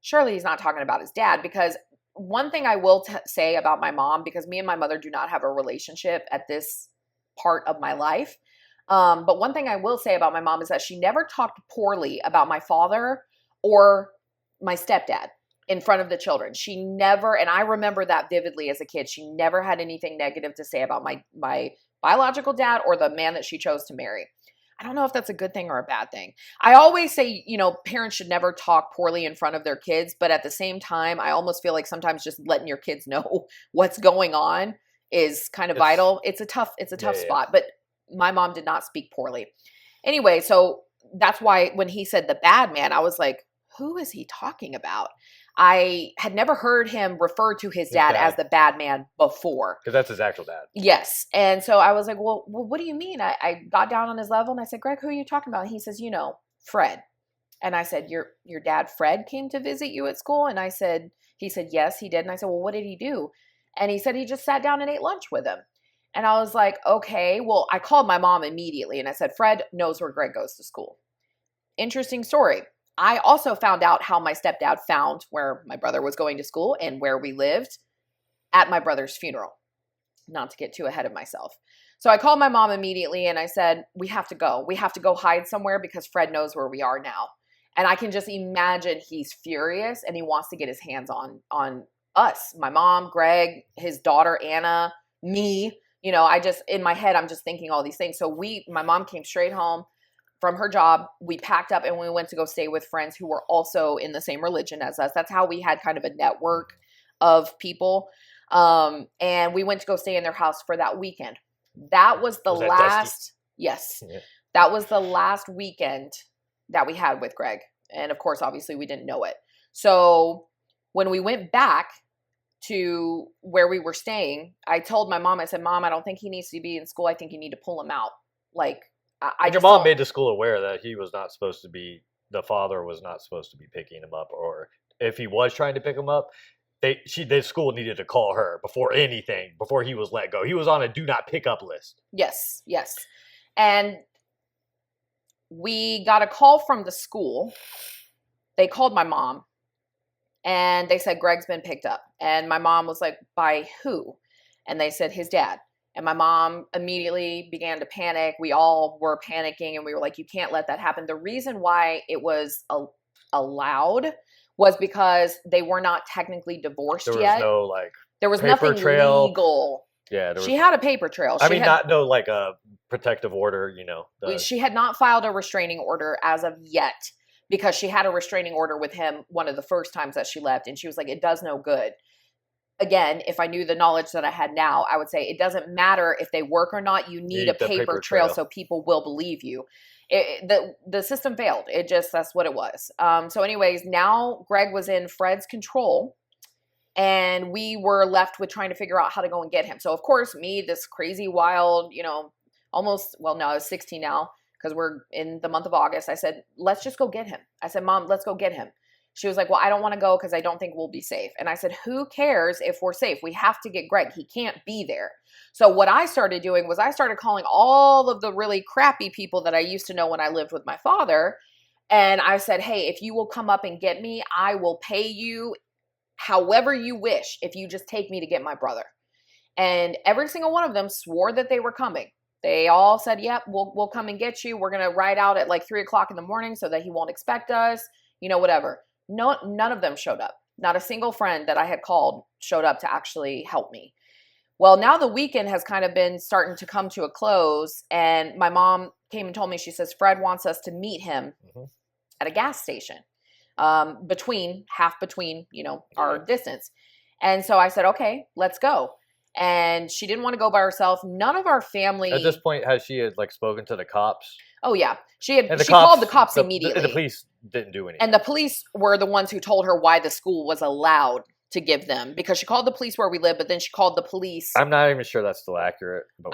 he's not talking about his dad. Because one thing I will say about my mom, because me and my mother do not have a relationship at this part of my life. But one thing I will say about my mom is that she never talked poorly about my father or my stepdad in front of the children. She never, and I remember that vividly as a kid, she never had anything negative to say about my biological dad or the man that she chose to marry. I don't know if that's a good thing or a bad thing. I always say, parents should never talk poorly in front of their kids, but at the same time, I almost feel like sometimes just letting your kids know what's going on is kind of vital. It's a tough spot, but my mom did not speak poorly. Anyway, so that's why when he said the bad man, I was like, who is he talking about? I had never heard him refer to his dad as the bad man before. Because that's his actual dad. Yes. And so I was like, well, what do you mean? I got down on his level and I said, Greg, who are you talking about? And he says, Fred. And I said, your dad, Fred, came to visit you at school? And he said, yes, he did. And I said, well, what did he do? And he said, he just sat down and ate lunch with him. And I was like, okay, well, I called my mom immediately and I said, Fred knows where Greg goes to school. Interesting story. I also found out how my stepdad found where my brother was going to school and where we lived at my brother's funeral, not to get too ahead of myself. So I called my mom immediately and I said, we have to go. We have to go hide somewhere because Fred knows where we are now. And I can just imagine he's furious and he wants to get his hands on us, my mom, Greg, his daughter, Anna, me. In my head, I'm just thinking all these things. So my mom came straight home from her job. We packed up and we went to go stay with friends who were also in the same religion as us. That's how we had kind of a network of people. And we went to go stay in their house for that weekend. That was the last, yes, yeah. That was the last weekend that we had with Greg. And of course, obviously we didn't know it. So when we went back to where we were staying, I told my mom, I said, Mom, I don't think he needs to be in school. I think you need to pull him out. Your mom made the school aware that he was not supposed to be, the father was not supposed to be picking him up, or if he was trying to pick him up, the school needed to call her before he was let go. He was on a do not pick up list. Yes. And we got a call from the school. They called my mom and they said, Greg's been picked up. And my mom was like, by who? And they said, his dad. And my mom immediately began to panic. We all were panicking and we were like, you can't let that happen. The reason why it was allowed was because they were not technically divorced yet. There was nothing trail. legal. Yeah, she had a paper trail. A protective order, She had not filed a restraining order as of yet because she had a restraining order with him one of the first times that she left. And she was like, it does no good. Again, if I knew the knowledge that I had now, I would say it doesn't matter if they work or not. You need a paper trail so people will believe you. The system failed. That's what it was. So anyways, now Greg was in Fred's control and we were left with trying to figure out how to go and get him. So of course, me, this crazy, wild, no, I was 16 now because we're in the month of August. I said, let's just go get him. I said, Mom, let's go get him. She was like, well, I don't want to go because I don't think we'll be safe. And I said, who cares if we're safe? We have to get Greg. He can't be there. So what I started doing was I started calling all of the really crappy people that I used to know when I lived with my father And I said, hey, if you will come up and get me, I will pay you however you wish if you just take me to get my brother. And every single one of them swore that they were coming. They all said, yep, we'll come and get you. We're going to ride out at like 3:00 in the morning so that he won't expect us, whatever. No, none of them showed up. Not a single friend that I had called showed up to actually help me. Well, now the weekend has kind of been starting to come to a close, and my mom came and told me, she says, Fred wants us to meet him at a gas station, between our distance. And so I said, okay, let's go. And she didn't want to go by herself. None of our family. At this point, has she spoken to the cops? Oh yeah, she called the cops immediately. The police didn't do anything. And the police were the ones who told her why the school was allowed to give them, because she called the police where we live, but then she called the police. I'm not even sure that's still accurate. But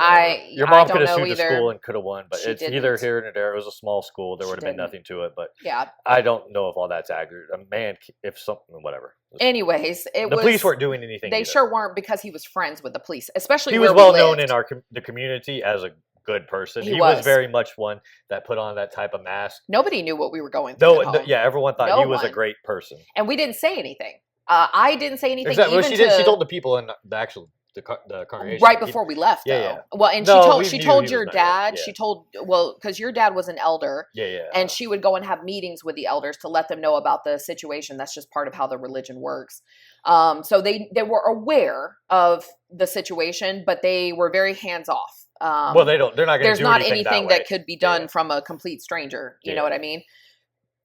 your I mom could have sued the school and could have won, but it's didn't. Either here or there. It was a small school. There would have been nothing to it, but yeah, I don't know if all that's accurate. Man, if something, whatever. Anyways, the police weren't doing anything. They sure weren't, because he was friends with the police, especially he was well known in the community as a good person. He was very much one that put on that type of mask. Nobody knew what we were going through. Everyone thought he was a great person, and we didn't say anything. I didn't say anything. Exactly. Well, she told the people in the congregation right before we left. Though. Yeah. Well, and she told your dad. Yeah. She told because your dad was an elder. Yeah. And she would go and have meetings with the elders to let them know about the situation. That's just part of how the religion works. So they were aware of the situation, but they were very hands off. Well, they're not going to do anything. There's not anything that could be done from a complete stranger. You know what I mean?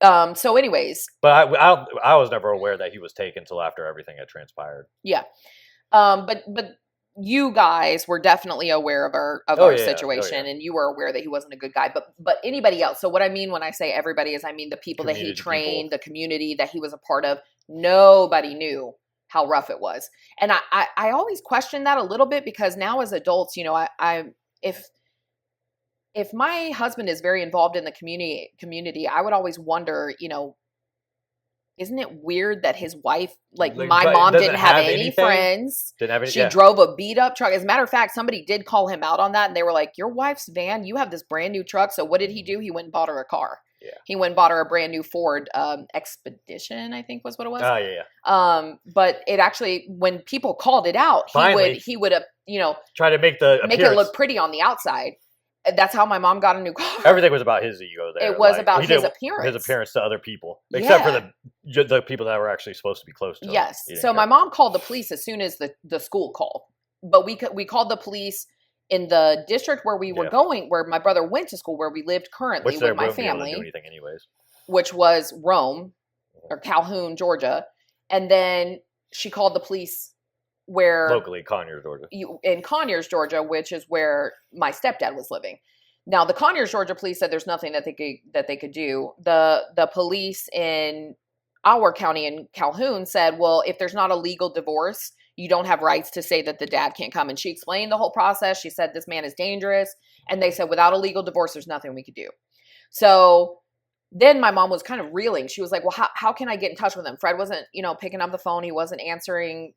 So anyways. But I was never aware that he was taken until after everything had transpired. Yeah. But you guys were definitely aware of our situation, and you were aware that he wasn't a good guy. But anybody else. So what I mean when I say everybody is, I mean the people that he trained, the community that he was a part of. Nobody knew how rough it was. And I always question that a little bit, because now as adults, if my husband is very involved in the community, I would always wonder, isn't it weird that his wife, like my mom didn't have any friends. She drove a beat up truck. As a matter of fact, somebody did call him out on that, and they were like, your wife's van, you have this brand new truck. So what did he do? He went and bought her a car. Yeah. He went and bought her a brand new Ford Expedition, I think was what it was. Oh yeah. But it actually, when people called it out, he would try to make it look pretty on the outside. That's how my mom got a new car. Everything was about his ego there. It was about his appearance. His appearance to other people. Except for the people that were actually supposed to be close to him. Yes. So my mom called the police as soon as the school called. But we called the police in the district where we were going, where my brother went to school, where we lived currently with my family. Do anything anyways. Which was Rome, or Calhoun, Georgia. And then she called the police locally, Conyers, Georgia. In Conyers, Georgia, which is where my stepdad was living. Now, the Conyers, Georgia police said there's nothing that they could do. The police in our county in Calhoun said, well, if there's not a legal divorce, you don't have rights to say that the dad can't come. And she explained the whole process. She said, this man is dangerous. And they said, without a legal divorce, there's nothing we could do. So then my mom was kind of reeling. She was like, well, how can I get in touch with him? Fred wasn't, picking up the phone. He wasn't answering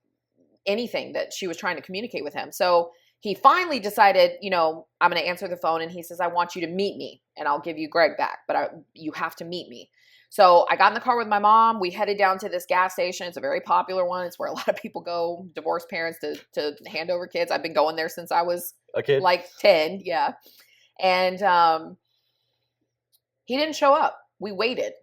anything that she was trying to communicate with him. So he finally decided, I'm going to answer the phone. And he says, I want you to meet me and I'll give you Greg back, but you have to meet me. So I got in the car with my mom. We headed down to this gas station. It's a very popular one. It's where a lot of people go, divorced parents, to hand over kids. I've been going there since I was a kid, like 10. Yeah. And he didn't show up. We waited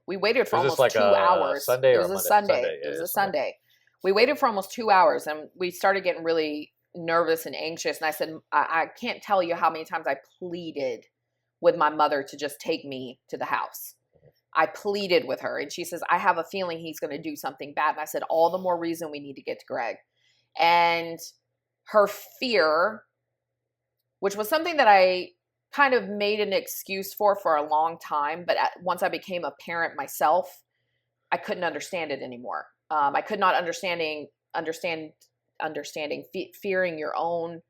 for almost 2 hours. Sunday, it was a Sunday. It was a Sunday. We waited for almost 2 hours, and we started getting really nervous and anxious. And I said, I can't tell you how many times I pleaded with my mother to just take me to the house. I pleaded with her, and she says, I have a feeling he's going to do something bad. And I said, all the more reason we need to get to Greg. And her fear, which was something that I kind of made an excuse for a long time, but once I became a parent myself, I couldn't understand it anymore. I could not understanding fearing your own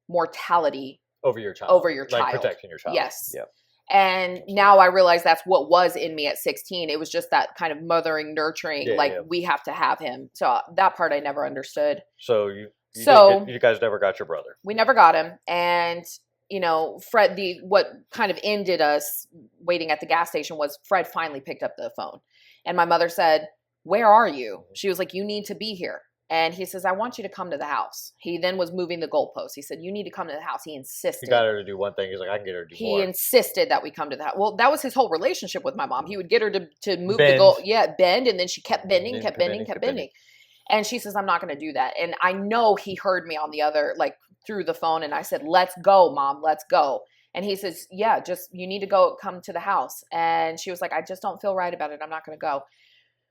mortality over your child, like protecting your child. Yes. Yep. And now I realize that's what was in me at 16. It was just that kind of mothering, nurturing, we have to have him. So that part I never understood. So you guys never got your brother. We never got him. And Fred, what kind of ended us waiting at the gas station was Fred finally picked up the phone. And my mother said, "Where are you?" She was like, "You need to be here." And he says, "I want you to come to the house." He then was moving the goalposts. He said, "You need to come to the house." He insisted. He got her to do one thing. He's like, I can get her to do He more. insisted that we come to the house. Well, that was his whole relationship with my mom. He would get her to move Bend. the goal. Yeah, bend. And then she kept bending, And kept kept bending, bending, kept kept bending. And she says, "I'm not going to do that." And I know he heard me on the other, like through the phone. And I said, "Let's go, Mom. Let's go." And he says, "Yeah, just, you need to come to the house." And she was like, "I just don't feel right about it. I'm not going to go."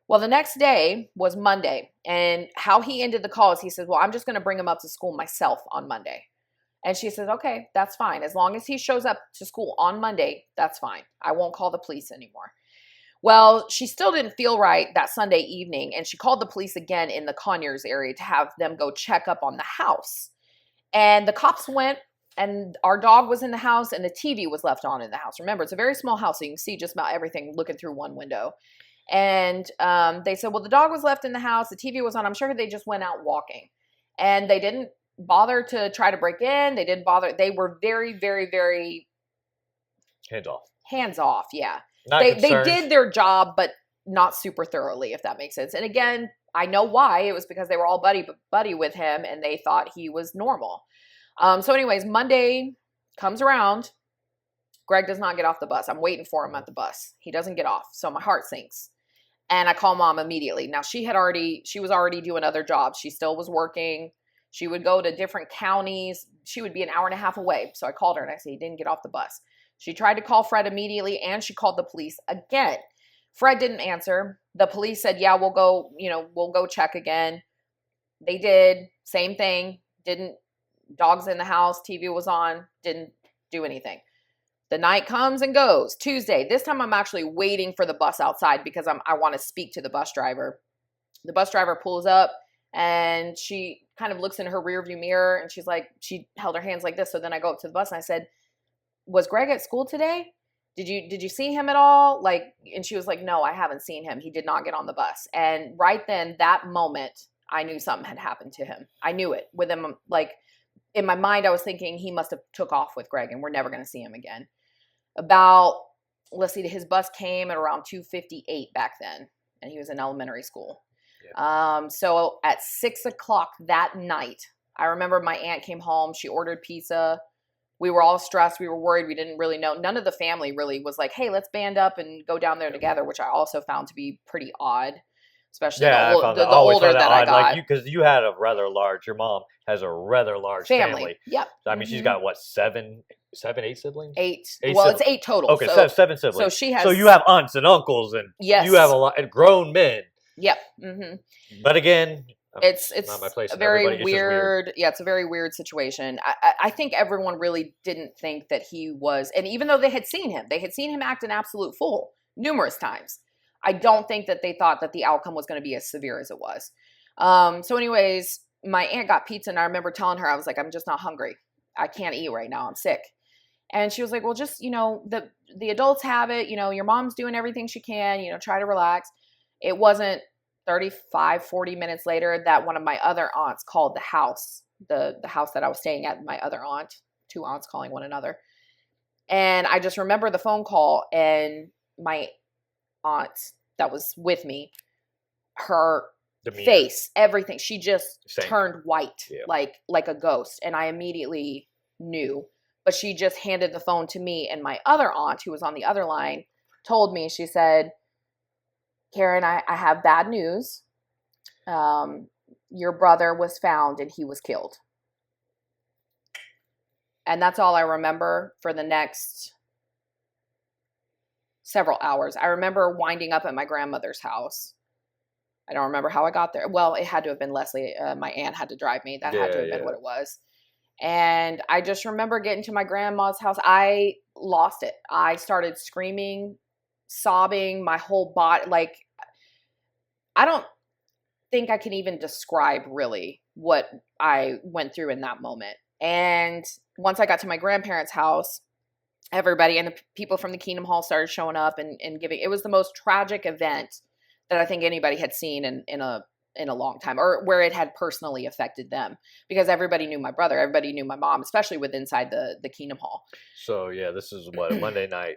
Well, the next day was Monday. And how he ended the call is he said, "Well, I'm just going to bring him up to school myself on Monday." And she says, "Okay, that's fine. As long as he shows up to school on Monday, that's fine. I won't call the police anymore." Well, she still didn't feel right that Sunday evening, and she called the police again in the Conyers area to have them go check up on the house. And the cops went, and our dog was in the house, and the TV was left on in the house. Remember, it's a very small house, so you can see just about everything looking through one window. And they said, "Well, the dog was left in the house. The TV was on. I'm sure they just went out walking." And they didn't bother to try to break in. They didn't bother. They were very, very, very hands off. Hands off, yeah. Not They concerned. did their job, but not super thoroughly, if that makes sense. And again, I know why. It was because they were all buddy with him, and they thought he was normal. So anyways, Monday comes around. Greg does not get off the bus. I'm waiting for him at the bus. He doesn't get off. So my heart sinks. And I call Mom immediately. Now she was already doing other jobs. She still was working. She would go to different counties. She would be an hour and a half away. So I called her and I said, "He didn't get off the bus." She tried to call Fred immediately, and she called the police again. Fred didn't answer. The police said, "Yeah, we'll go check again." They did. Same thing. Didn't. Dogs in the house. TV was on. Didn't do anything. The night comes and goes. Tuesday. This time I'm actually waiting for the bus outside because I want to speak to the bus driver. The bus driver pulls up, and she kind of looks in her rearview mirror, and she's like, she held her hands like this. So then I go up to the bus and I said, "Was Greg at school today? Did you see him at all?" And she was like, "No, I haven't seen him. He did not get on the bus." And right then, that moment, I knew something had happened to him. I knew it with him. Like in my mind, I was thinking he must have took off with Greg and we're never going to see him again. His bus came at around 2:58 back then, and he was in elementary school. Yeah. So at 6:00 that night, I remember my aunt came home. She ordered pizza. We were all stressed. We were worried. We didn't really know. None of the family really was like, "Hey, let's band up and go down there together," which I also found to be pretty odd, especially the older that I got. Because you had a rather large, your mom has a rather large family. Yep. So, I mean, she's got what, seven, 8 siblings? Eight well, siblings. It's 8 total. Okay, so 7 siblings. So she has. So you have aunts and uncles, and you have a lot of grown men. Yep. Mm-hmm. But again, it's not my place. A very weird. Yeah, it's a very weird situation. I think everyone really didn't think that he was, and even though they had seen him act an absolute fool numerous times. I don't think that they thought that the outcome was going to be as severe as it was. So anyways, my aunt got pizza, and I remember telling her, I was like, "I'm just not hungry. I can't eat right now. I'm sick." And she was like, "Well, just, the adults have it. Your mom's doing everything she can. Try to relax." It wasn't 35, 40 minutes later that one of my other aunts called the house, the house that I was staying at, my other aunt, 2 aunts calling one another. And I just remember the phone call, and my aunt that was with me, her demeanor, face, everything, she just turned white, like a ghost. And I immediately knew, but she just handed the phone to me, and my other aunt, who was on the other line, told me, she said, "Karen, I have bad news. Your brother was found and he was killed." And that's all I remember for the next several hours. I remember winding up at my grandmother's house. I don't remember how I got there. Well, it had to have been Leslie. My aunt had to drive me. That had to have been what it was. And I just remember getting to my grandma's house. I lost it. I started screaming, sobbing, my whole body. Like, I don't think I can even describe really what I went through in that moment. And once I got to my grandparents' house, everybody and the people from the Kingdom Hall started showing up and giving. It was the most tragic event that I think anybody had seen in a in a long time, or where it had personally affected them, because everybody knew my brother, everybody knew my mom, especially with inside the Kingdom Hall. So yeah, this is what, Monday night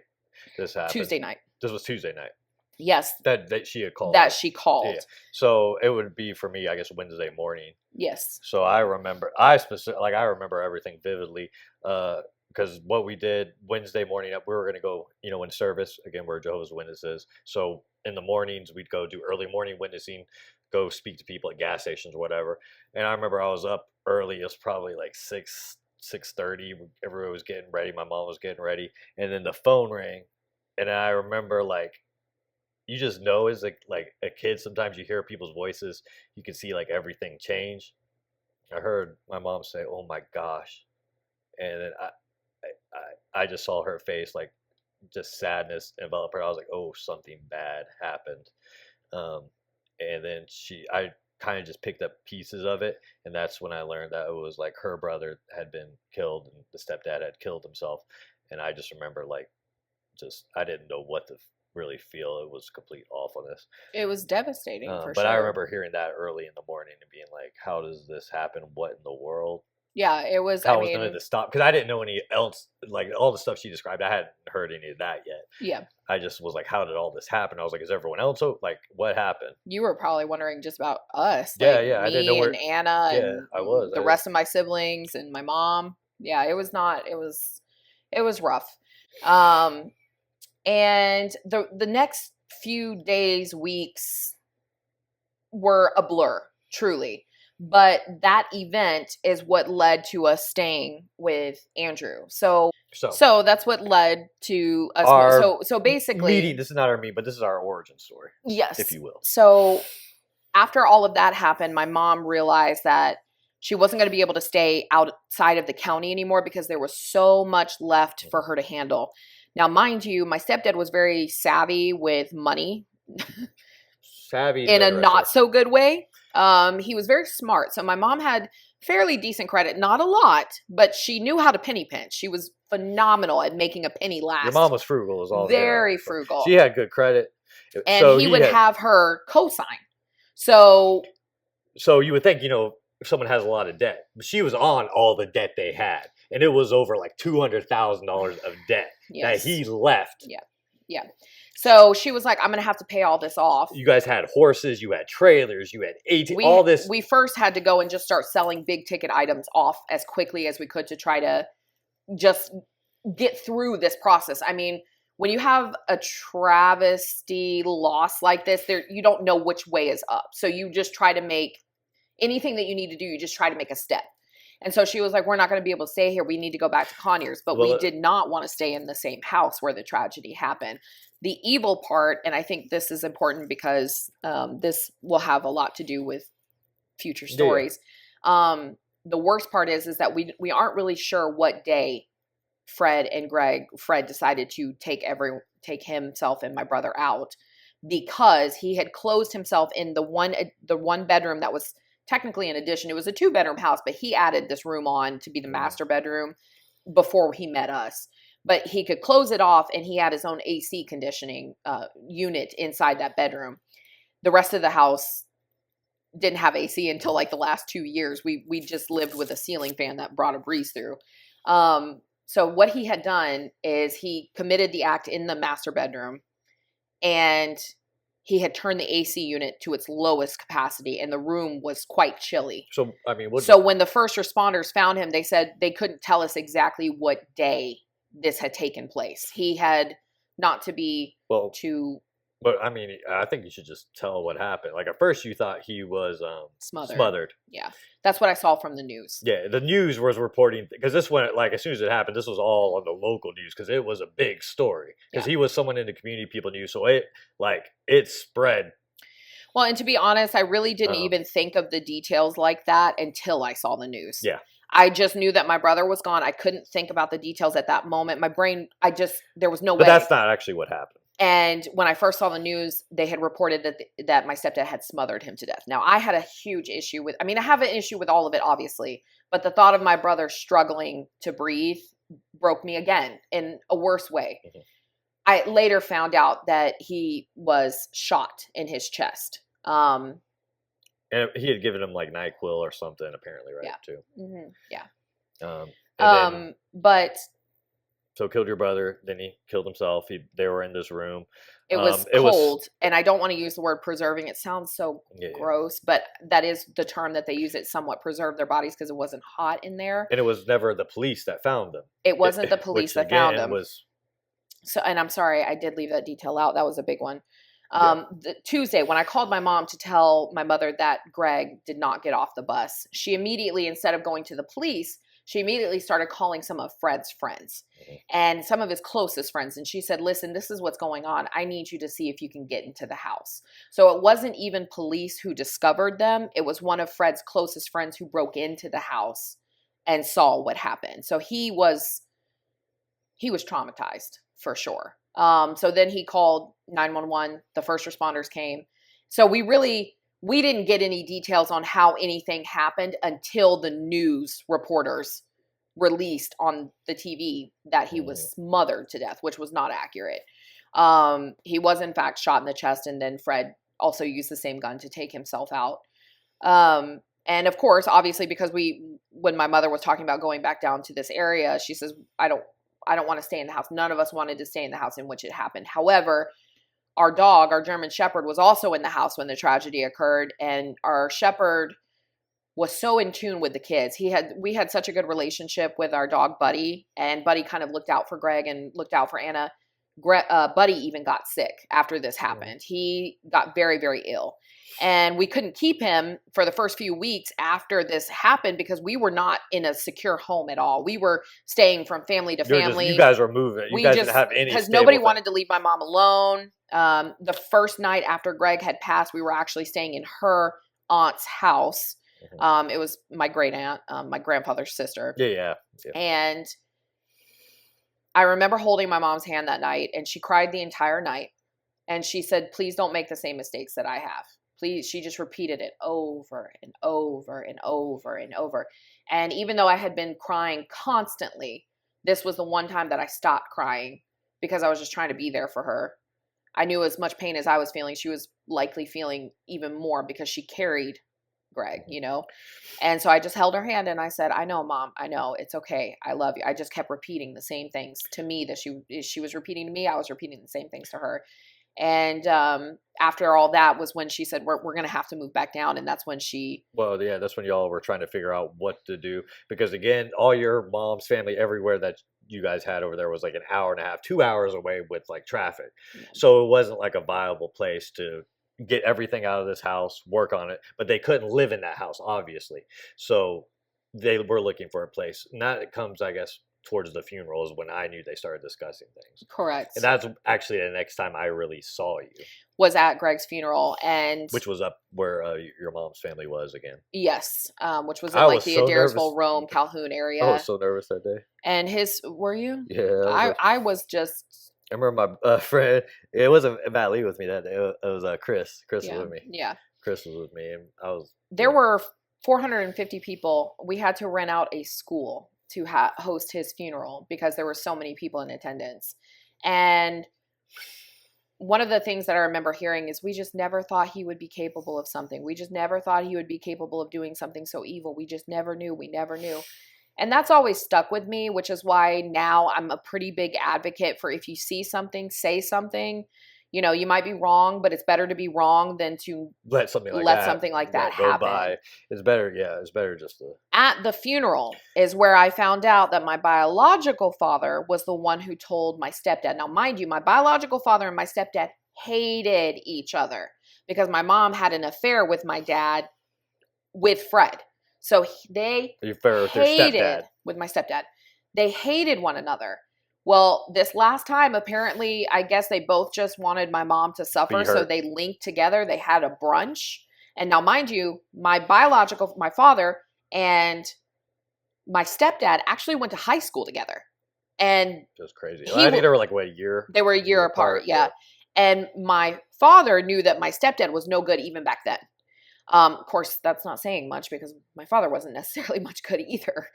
this happened. Tuesday night. This was Tuesday night. Yes. That she had called. That she called. Yeah. So it would be for me, I guess, Wednesday morning. Yes. So I remember, I remember everything vividly, because what we did Wednesday morning, we were gonna go, in service again. We're Jehovah's Witnesses, so in the mornings we'd go do early morning witnessing, go speak to people at gas stations, or whatever. And I remember I was up early. It was probably like 6:30. Everyone was getting ready. My mom was getting ready, and then the phone rang, and I remember, like, you just know, as like a kid, sometimes you hear people's voices, you can see like everything change. I heard my mom say, "Oh my gosh," and then I just saw her face, like, just sadness envelop her. I was like, "Oh, something bad happened," um, and then I kind of just picked up pieces of it, and that's when I learned that it was like her brother had been killed and the stepdad had killed himself, and I just remember, like, just I didn't know what to really feel. It was complete awfulness. It was devastating, for But sure. I remember hearing that early in the morning and being like, "How does this happen? What in the world?" Yeah, it was. How was none of this stop? Because I didn't know any else, like all the stuff she described. I hadn't heard any of that yet. Yeah. I just was like, "How did all this happen?" I was like, "Is everyone else like, what happened?" You were probably wondering just about us. Yeah, like yeah. I didn't me know where. and Anna Yeah, and I was. the rest of my siblings and my mom. Yeah, it was not. It was rough. And the next few days, weeks were a blur, truly. But that event is what led to us staying with Andrew. So that's what led to us. Our So basically, meeting. This is not our meeting, but this is our origin story. Yes, if you will. So after all of that happened, my mom realized that she wasn't going to be able to stay outside of the county anymore because there was so much left for her to handle. Now, mind you, my stepdad was very savvy with money. Savvy in a not so good way. He was very smart. So my mom had fairly decent credit, not a lot, but she knew how to penny pinch. She was phenomenal at making a penny last. Your mom was frugal, is all. Very frugal. She had good credit, and so he would have her co-sign. So you would think, if someone has a lot of debt, but she was on all the debt they had, and it was over like $200,000 of debt that he left. Yeah. So she was like, "I'm going to have to pay all this off." You guys had horses, you had trailers, you had all this. We first had to go and just start selling big ticket items off as quickly as we could to try to just get through this process. I mean, when you have a travesty loss like this, you don't know which way is up. So you just try to make anything that you need to do, you just try to make a step. And so she was like, "We're not going to be able to stay here. We need to go back to Conyers." But we did not want to stay in the same house where the tragedy happened. The evil part, and I think this is important because this will have a lot to do with future stories. Yeah. The worst part is that we aren't really sure what day Fred decided to take himself and my brother out, because he had closed himself in the one bedroom that was technically an addition. It was a 2-bedroom house, but he added this room on to be the master bedroom before he met us. But he could close it off, and he had his own AC conditioning unit inside that bedroom. The rest of the house didn't have AC until like the last 2 years. We just lived with a ceiling fan that brought a breeze through. So what he had done is he committed the act in the master bedroom, and he had turned the AC unit to its lowest capacity, and the room was quite chilly. So, I mean, when the first responders found him, they said they couldn't tell us exactly what day this had taken place. He had, not to be too... But, I mean, I think you should just tell what happened. Like, at first you thought he was smothered. Yeah. That's what I saw from the news. Yeah, the news was reporting, because this went, like, as soon as it happened, this was all on the local news, because it was a big story. Because he was someone in the community people knew, so it spread. Well, and to be honest, I really didn't even think of the details like that until I saw the news. Yeah. I just knew that my brother was gone. I couldn't think about the details at that moment. My brain, there was no way. But that's not actually what happened. And when I first saw the news, they had reported that my stepdad had smothered him to death. Now, I had a huge issue with, I have an issue with all of it, obviously, but the thought of my brother struggling to breathe broke me again in a worse way. Mm-hmm. I later found out that he was shot in his chest. And he had given him like NyQuil or something, apparently, right? Yeah. Too. Yeah. And then But so killed your brother. Then he killed himself. They were in this room. it was It was cold, and I don't want to use the word preserving. It sounds so yeah, yeah. gross, but that is the term that they use. It somewhat preserved their bodies because it wasn't hot in there. And it was never the police that found them. It wasn't the police that found them. Was so, and I'm sorry, I did leave that detail out. That was a big one. Yeah. The Tuesday, when I called my mom to tell my mother that Greg did not get off the bus, she immediately, instead of going to the police, she immediately started calling some of Fred's friends and some of his closest friends. And she said, listen, this is what's going on. I need you to see if you can get into the house. So it wasn't even police who discovered them. It was one of Fred's closest friends who broke into the house and saw what happened. So he was traumatized for sure. So then he called 911. The first responders came. So we didn't get any details on how anything happened until the news reporters released on the TV that he was smothered to death, which was not accurate. He was in fact shot in the chest, and then Fred also used the same gun to take himself out. And of course, obviously, because when my mother was talking about going back down to this area, she says, I don't want to stay in the house. None of us wanted to stay in the house in which it happened. However, our dog, our German Shepherd, was also in the house when the tragedy occurred. And our Shepherd was so in tune with the kids. We had such a good relationship with our dog, Buddy. And Buddy kind of looked out for Greg and looked out for Anna. Buddy even got sick after this happened. He got very, very ill. And we couldn't keep him for the first few weeks after this happened because we were not in a secure home at all. We were staying from family to family. You guys were moving. You guys didn't have any because nobody wanted to leave my mom alone. The first night after Greg had passed, we were actually staying in her aunt's house. It was my great aunt, my grandfather's sister. Yeah. And I remember holding my mom's hand that night, and she cried the entire night. And she said, please don't make the same mistakes that I have. Please. She just repeated it over and over and over and over. And even though I had been crying constantly, this was the one time that I stopped crying because I was just trying to be there for her. I knew as much pain as I was feeling, she was likely feeling even more because she carried Greg, you know? And so I just held her hand and I said, I know, Mom, I know, it's okay. I love you. I just kept repeating the same things to me that she was repeating to me. I was repeating the same things to her. And after all that was when she said, we're going to have to move back down. And that's when Well, yeah, that's when y'all were trying to figure out what to do. Because again, all your mom's family, everywhere that you guys had over there was like an hour and a half, 2 hours away with like traffic. Yeah. So it wasn't like a viable place to get everything out of this house, work on it. But they couldn't live in that house, obviously. So they were looking for a place. And that comes, I guess, towards the funeral is when I knew they started discussing things. Correct. And that's actually the next time I really saw you. Was at Greg's funeral, and which was up where your mom's family was again. Yes, which was in like the Adairsville, Rome, Calhoun area. I was so nervous that day. And were you? Yeah. I was just. I remember my friend. It wasn't Matt Lee with me that day. It was Chris. Chris was with me. Yeah. Chris was with me, and I was. There were 450 people. We had to rent out a school to host his funeral because there were so many people in attendance. And one of the things that I remember hearing is we just never thought he would be capable of something. We just never thought he would be capable of doing something so evil. We just never knew. We never knew. And that's always stuck with me, which is why now I'm a pretty big advocate for if you see something, say something. You know, you might be wrong, but it's better to be wrong than to let something like that happen. Go by. It's better, it's better just to. At the funeral is where I found out that my biological father was the one who told my stepdad. Now, mind you, my biological father and my stepdad hated each other because my mom had an affair with my dad with Fred. So they hated with my stepdad. They hated one another. Well, this last time, apparently, I guess they both just wanted my mom to suffer, so they linked together. They had a brunch. And now, mind you, my father and my stepdad actually went to high school together. And that's crazy. I think they were like, what, a year? They were a year apart, yeah. And my father knew that my stepdad was no good even back then. Of course, that's not saying much because my father wasn't necessarily much good either.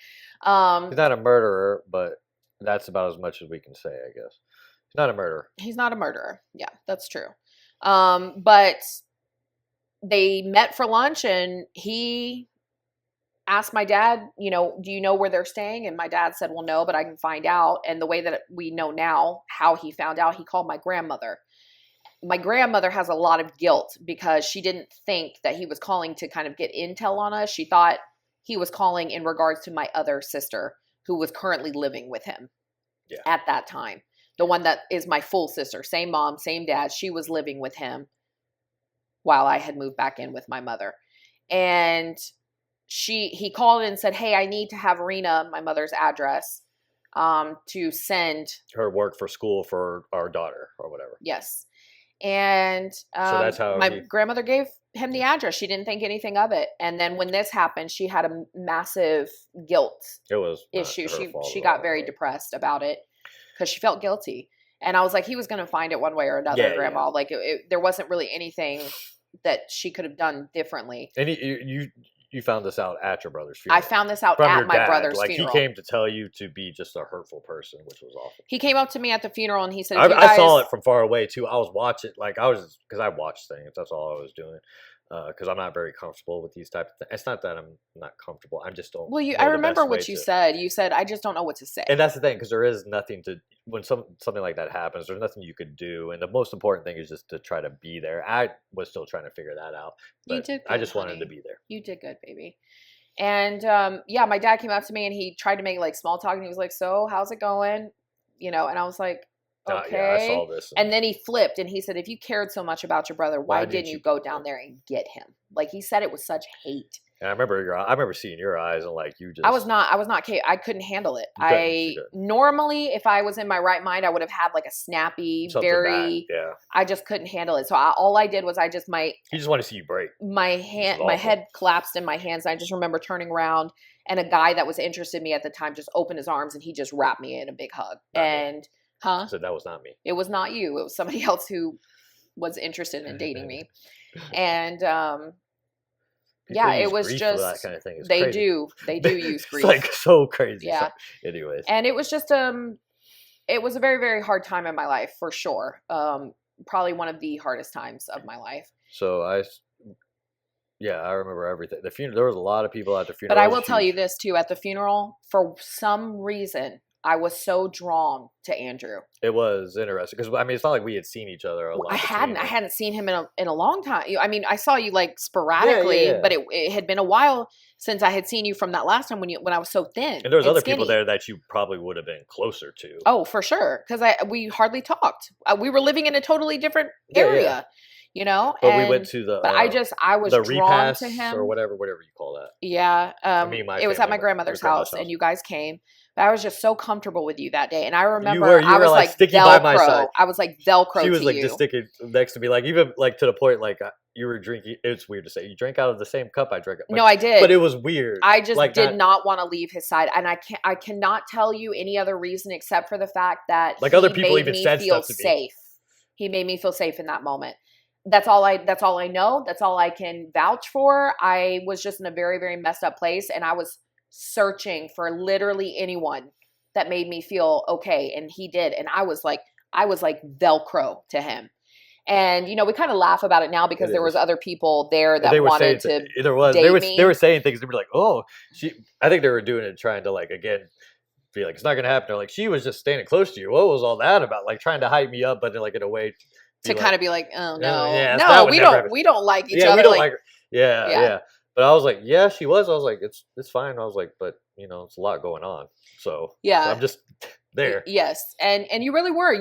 He's not a murderer, but that's about as much as we can say, I guess. He's not a murderer. He's not a murderer. Yeah, that's true. But they met for lunch, and he asked my dad, do you know where they're staying? And my dad said, well, no, but I can find out. And the way that we know now how he found out, he called my grandmother. My grandmother has a lot of guilt because she didn't think that he was calling to kind of get intel on us. She thought he was calling in regards to my other sister who was currently living with him at that time. The one that is my full sister, same mom, same dad. She was living with him while I had moved back in with my mother. And he called and said, hey, I need to have Rena, my mother's address, to send her work for school for our daughter or whatever. Yes. And so that's how my grandmother gave him the address. She didn't think anything of it. And then when this happened, she had a massive guilt issue. She got very depressed about it because she felt guilty. And I was like, he was going to find it one way or another, Grandma. Like there wasn't really anything that she could have done differently. And you found this out at your brother's funeral. I found this out at my brother's funeral. He came to tell you to be just a hurtful person, which was awful. He came up to me at the funeral and he said, I saw it from far away too. I was watching, because I watched things. That's all I was doing. Because I'm not very comfortable with these type of things. It's not that I'm not comfortable. I just don't. Well, I remember what you said. You said, I just don't know what to say. And that's the thing, because there is nothing when something like that happens, there's nothing you could do. And the most important thing is just to try to be there. I was still trying to figure that out. But you did good, I just wanted to be there. You did good, baby. And my dad came up to me and he tried to make small talk and he was like, so how's it going? And I was like, okay. I saw this. And then he flipped and he said, if you cared so much about your brother, why didn't you go down there and get him? He said it with such hate. And I remember seeing your eyes and you just. I was not. I couldn't handle it. Normally, if I was in my right mind, I would have had a snappy, I just couldn't handle it. So all I did was You just want to see you break. My head collapsed in my hands. I just remember turning around and a guy that was interested in me at the time just opened his arms and he just wrapped me in a big hug. So that was not me. It was not you. It was somebody else who was interested in dating me. And it was just that kind of thing. They do use grief. It's so crazy. Yeah. So, anyways. And it was just it was a very, very hard time in my life for sure. Probably one of the hardest times of my life. So I remember everything. The funeral, there was a lot of people at the funeral. But I will tell you this too, at the funeral, for some reason, I was so drawn to Andrew. It was interesting because it's not like we had seen each other a lot. I hadn't seen him in a long time. I saw you sporadically, but it had been a while since I had seen you from that last time when I was so thin. And there was other people there that you probably would have been closer to. Oh, for sure, because we hardly talked. We were living in a totally different area. But we went to I was the drawn to him or whatever you call that. Yeah, it was at my grandmother's house, and you guys came. But I was just so comfortable with you that day, and I remember I was like sticking Velcro. By my side. I was like Velcro. She was to you. Just sticking next to me, even to the point you were drinking. It's weird to say you drank out of the same cup I drank. No, I did, but it was weird. I just did not want to leave his side, and I cannot tell you any other reason except for the fact that other people even said stuff to me. Safe. He made me feel safe in that moment. That's all I know. That's all I can vouch for. I was just in a very, very messed up place, and I was searching for literally anyone that made me feel okay, and he did. And I was like Velcro to him. And we kind of laugh about it now because there was other people there that wanted to date me. They were saying things. They were like, "Oh, I think they were doing it trying to again be it's not gonna happen." They're she was just standing close to you. What was all that about? Trying to hype me up, but in a way. To kind of be like, oh no, no, we don't like each other. We don't like her. Yeah. But I was like, yeah, she was. I was like, it's fine. I was like, but it's a lot going on. So I'm just there. Yes, and you really were.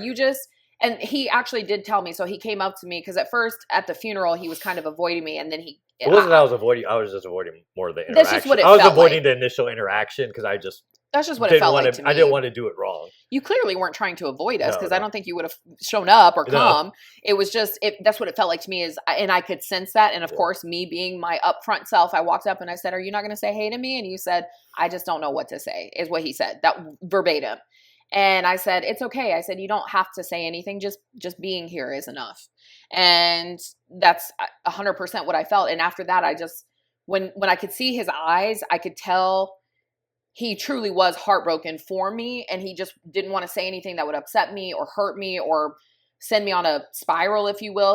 And he actually did tell me. So he came up to me because at first at the funeral he was kind of avoiding me, and then he. It wasn't that I was avoiding. I was just avoiding more of the interaction. That's just what it felt like. I was avoiding the initial interaction because I just. That's just what it felt like to me. I didn't want to do it wrong. You clearly weren't trying to avoid us because I don't think you would have shown up or come. No. It was just, that's what it felt like to me and I could sense that. And of course, me being my upfront self, I walked up and I said, are you not going to say hey to me? And you said, I just don't know what to say, is what he said, that verbatim. And I said, it's okay. I said, you don't have to say anything. Just being here is enough. And that's 100% what I felt. And after that, I just, when I could see his eyes, I could tell he truly was heartbroken for me, and he just didn't want to say anything that would upset me or hurt me or send me on a spiral, if you will.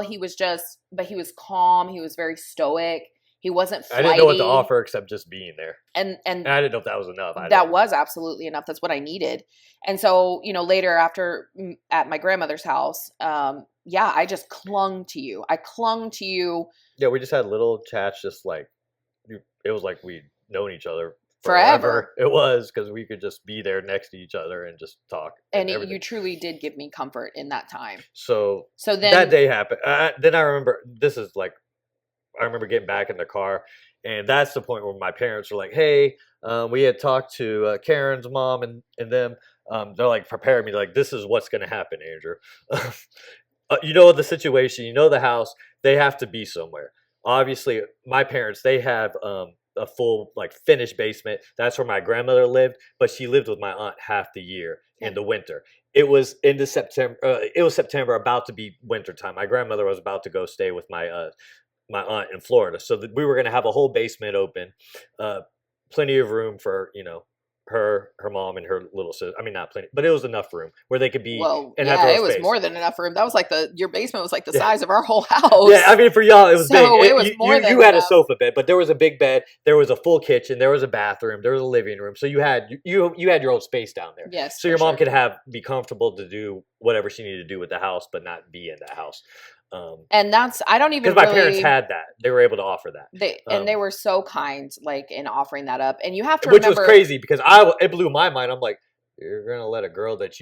But he was calm. He was very stoic. He wasn't flighty. I didn't know what to offer except just being there. And I didn't know if that was enough. That was absolutely enough. That's what I needed. And so, later after at my grandmother's house, I just clung to you. I clung to you. Yeah, we just had little chats, just like, it was like we'd known each other forever. It was, because we could just be there next to each other and just talk. And you truly did give me comfort in that time. So then that day happened. Then I remember, I remember getting back in the car, and that's the point where my parents were like, hey, we had talked to Karen's mom and them. They're like preparing me, like, this is what's going to happen, Andrew. The situation, the house, they have to be somewhere. Obviously, my parents, they have a full, like, finished basement. That's where my grandmother lived, but she lived with my aunt half the year in the winter. It was into September. It was September, about to be wintertime. My grandmother was about to go stay with my aunt in Florida, so that we were going to have a whole basement open, plenty of room for her mom and her little sister. I mean, not plenty, but it was enough room where they could be. And have it was space. More than enough room. That was like your basement was like the size of our whole house. Yeah, I mean, for y'all it was big. It was more than you had a sofa bed, but there was a big bed. There was a full kitchen. There was a bathroom. There was a living room. So you had your own space down there. Yes. So your mom could be comfortable to do whatever she needed to do with the house, but not be in that house. And that's, I don't even, because my parents had that. They were able to offer that. They were so kind, like, in offering that up. And you have to remember, which was crazy, because it blew my mind. I'm like, you're gonna let a girl that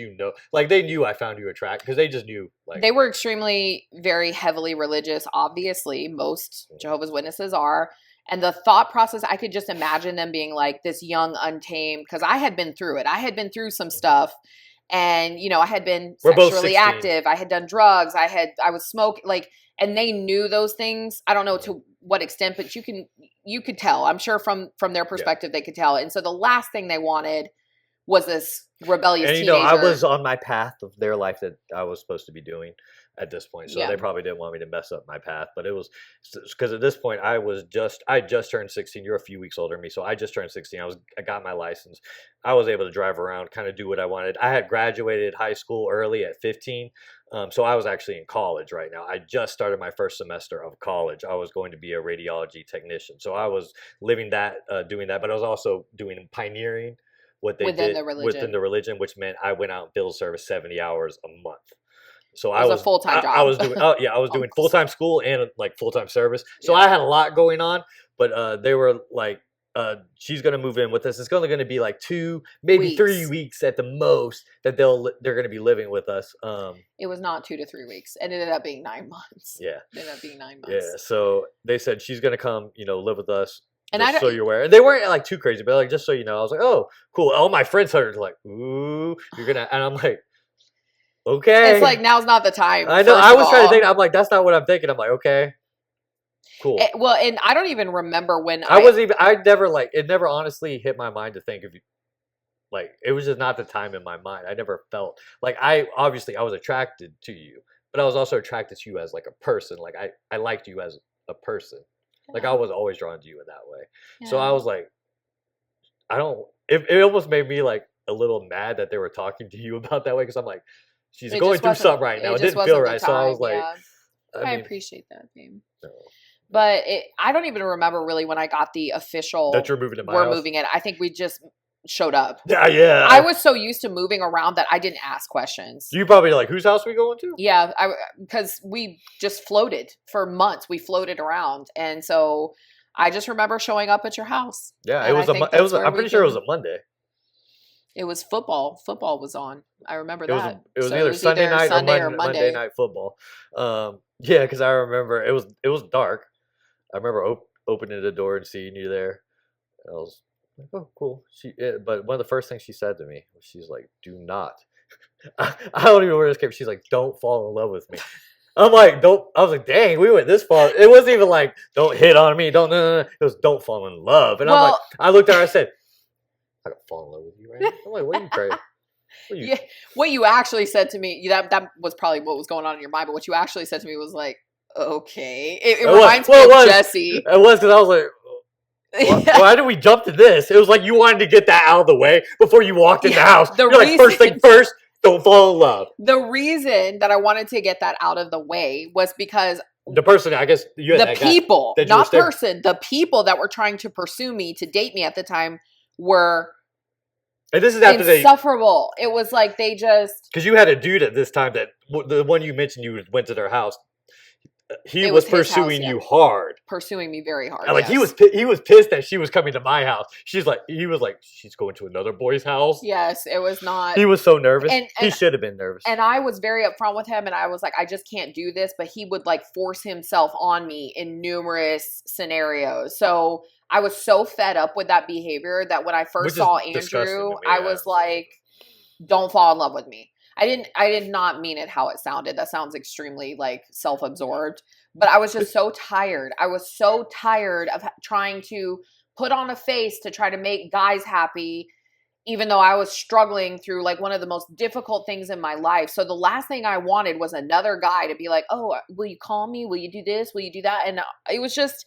like, they knew I found you attractive, because they just knew, like, they were extremely, very heavily religious. Obviously, most Jehovah's Witnesses are. And the thought process, I could just imagine them being like this young, untamed, because I had been through it. I had been through some stuff. And, I had been sexually active. I had done drugs. I was smoking, like, and they knew those things. I don't know to what extent, but you could tell. I'm sure from their perspective, they could tell. And so the last thing they wanted was this rebellious teenager. I was on my path of their life that I was supposed to be doing at this point. So they probably didn't want me to mess up my path. But it was because at this point I just turned 16. You're a few weeks older than me. So I just turned 16. I got my license. I was able to drive around, kind of do what I wanted. I had graduated high school early at 15. So I was actually in college right now. I just started my first semester of college. I was going to be a radiology technician. So I was living that, doing that, but I was also doing pioneering what they did within the religion, which meant I went out and billed service 70 hours a month. So I was a full-time job. I was doing I was doing full-time school and like full-time service. So I had a lot going on, but they were like, she's gonna move in with us. It's only gonna be like 2, maybe 3 weeks at the most that they're gonna be living with us. It was not 2 to 3 weeks. It ended up being 9 months. Yeah. It ended up being 9 months. Yeah. So they said she's gonna come, live with us. And so you're aware. And they weren't like too crazy, but like, just so you know, I was like, oh, cool. All my friends are like, ooh, you're gonna, and I'm like, okay. It's like, now's not the time. I know. I was trying to think. I'm like, that's not what I'm thinking. I'm like, okay, cool. And I don't even remember when it never honestly hit my mind to think of you. Like, it was just not the time in my mind. I never felt like I was attracted to you, but I was also attracted to you as like a person. Like I liked you as a person. Like, I was always drawn to you in that way. Yeah. So I was like, it almost made me like a little mad that they were talking to you about that way. Cause I'm like, she's going through something right now. It didn't feel right. So I was like, I appreciate that, babe. No. But I don't even remember really when I got the official that you're moving to my house. We're moving it. I think we just showed up. Yeah. I was so used to moving around that I didn't ask questions. You probably like, whose house are we going to? Yeah, because we just floated for months. We floated around, and so I just remember showing up at your house. Yeah, I'm pretty sure it was a Monday. It was football. Football was on. I remember that. It was either Sunday night or Monday night football. Yeah, because I remember it was dark. I remember opening the door and seeing you there. I was like, oh, cool. But one of the first things she said to me was, she's like, do not. I don't even know where this came from. She's like, don't fall in love with me. I'm like, don't. I was like, dang, we went this far. It wasn't even like, don't hit on me. No. It was, don't fall in love. And I'm like, I looked at her, I said, I don't fall in love with you right now. I'm like, what are you crazy? What you actually said to me, that was probably what was going on in your mind, but what you actually said to me was like, okay. It reminds me of Jesse. It was, because I was like, why did we jump to this? It was like you wanted to get that out of the way before you walked in the house. You're like, first thing first, Don't fall in love. The reason that I wanted to get that out of the way was because The person, I guess, you had the that people, guy that you were not staring. person, the people that were trying to pursue me to date me at the time were And this is after they, insufferable. It was like they just, because you had a dude at this time that the one you mentioned you went to their house. He it was was his house, pursuing yeah. you hard. Pursuing me very hard. And like yes. he was pissed that she was coming to my house. He was like, she's going to another boy's house. Yes, it was not. He was so nervous. And he should have been nervous. And I was very upfront with him, and I was like, I just can't do this. But he would like force himself on me in numerous scenarios. So I was so fed up with that behavior that when I first saw Andrew, I was like, don't fall in love with me. I did not mean it how it sounded. That sounds extremely like self-absorbed. But I was just so tired. I was so tired of trying to put on a face to try to make guys happy, even though I was struggling through like one of the most difficult things in my life. So the last thing I wanted was another guy to be like, oh, will you call me? Will you do this? Will you do that? And it was just,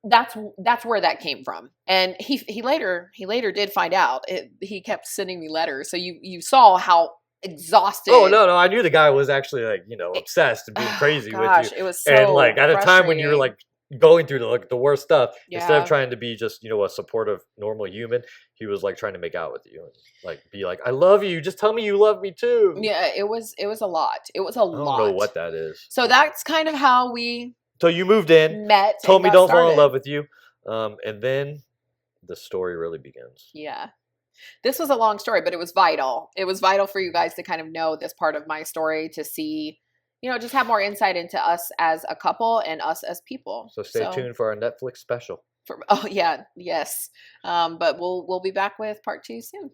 that's where that came from. And he later did find out. He kept sending me letters. So you saw how exhausted. Oh no, I knew the guy was actually like, obsessed and being crazy with you. It was so and like at a time when you were like going through the worst stuff, instead of trying to be just a supportive normal human, he was like trying to make out with you and like be like, I love you, just tell me you love me too. Yeah, it was a lot. It was a lot. I don't know what that is. So that's kind of how we So you moved in, met, told me don't fall in love with you, and then the story really begins. Yeah. This was a long story, but it was vital. It was vital for you guys to kind of know this part of my story, to see, just have more insight into us as a couple and us as people. So stay tuned for our Netflix special. Oh yeah, yes. But we'll be back with part 2 soon.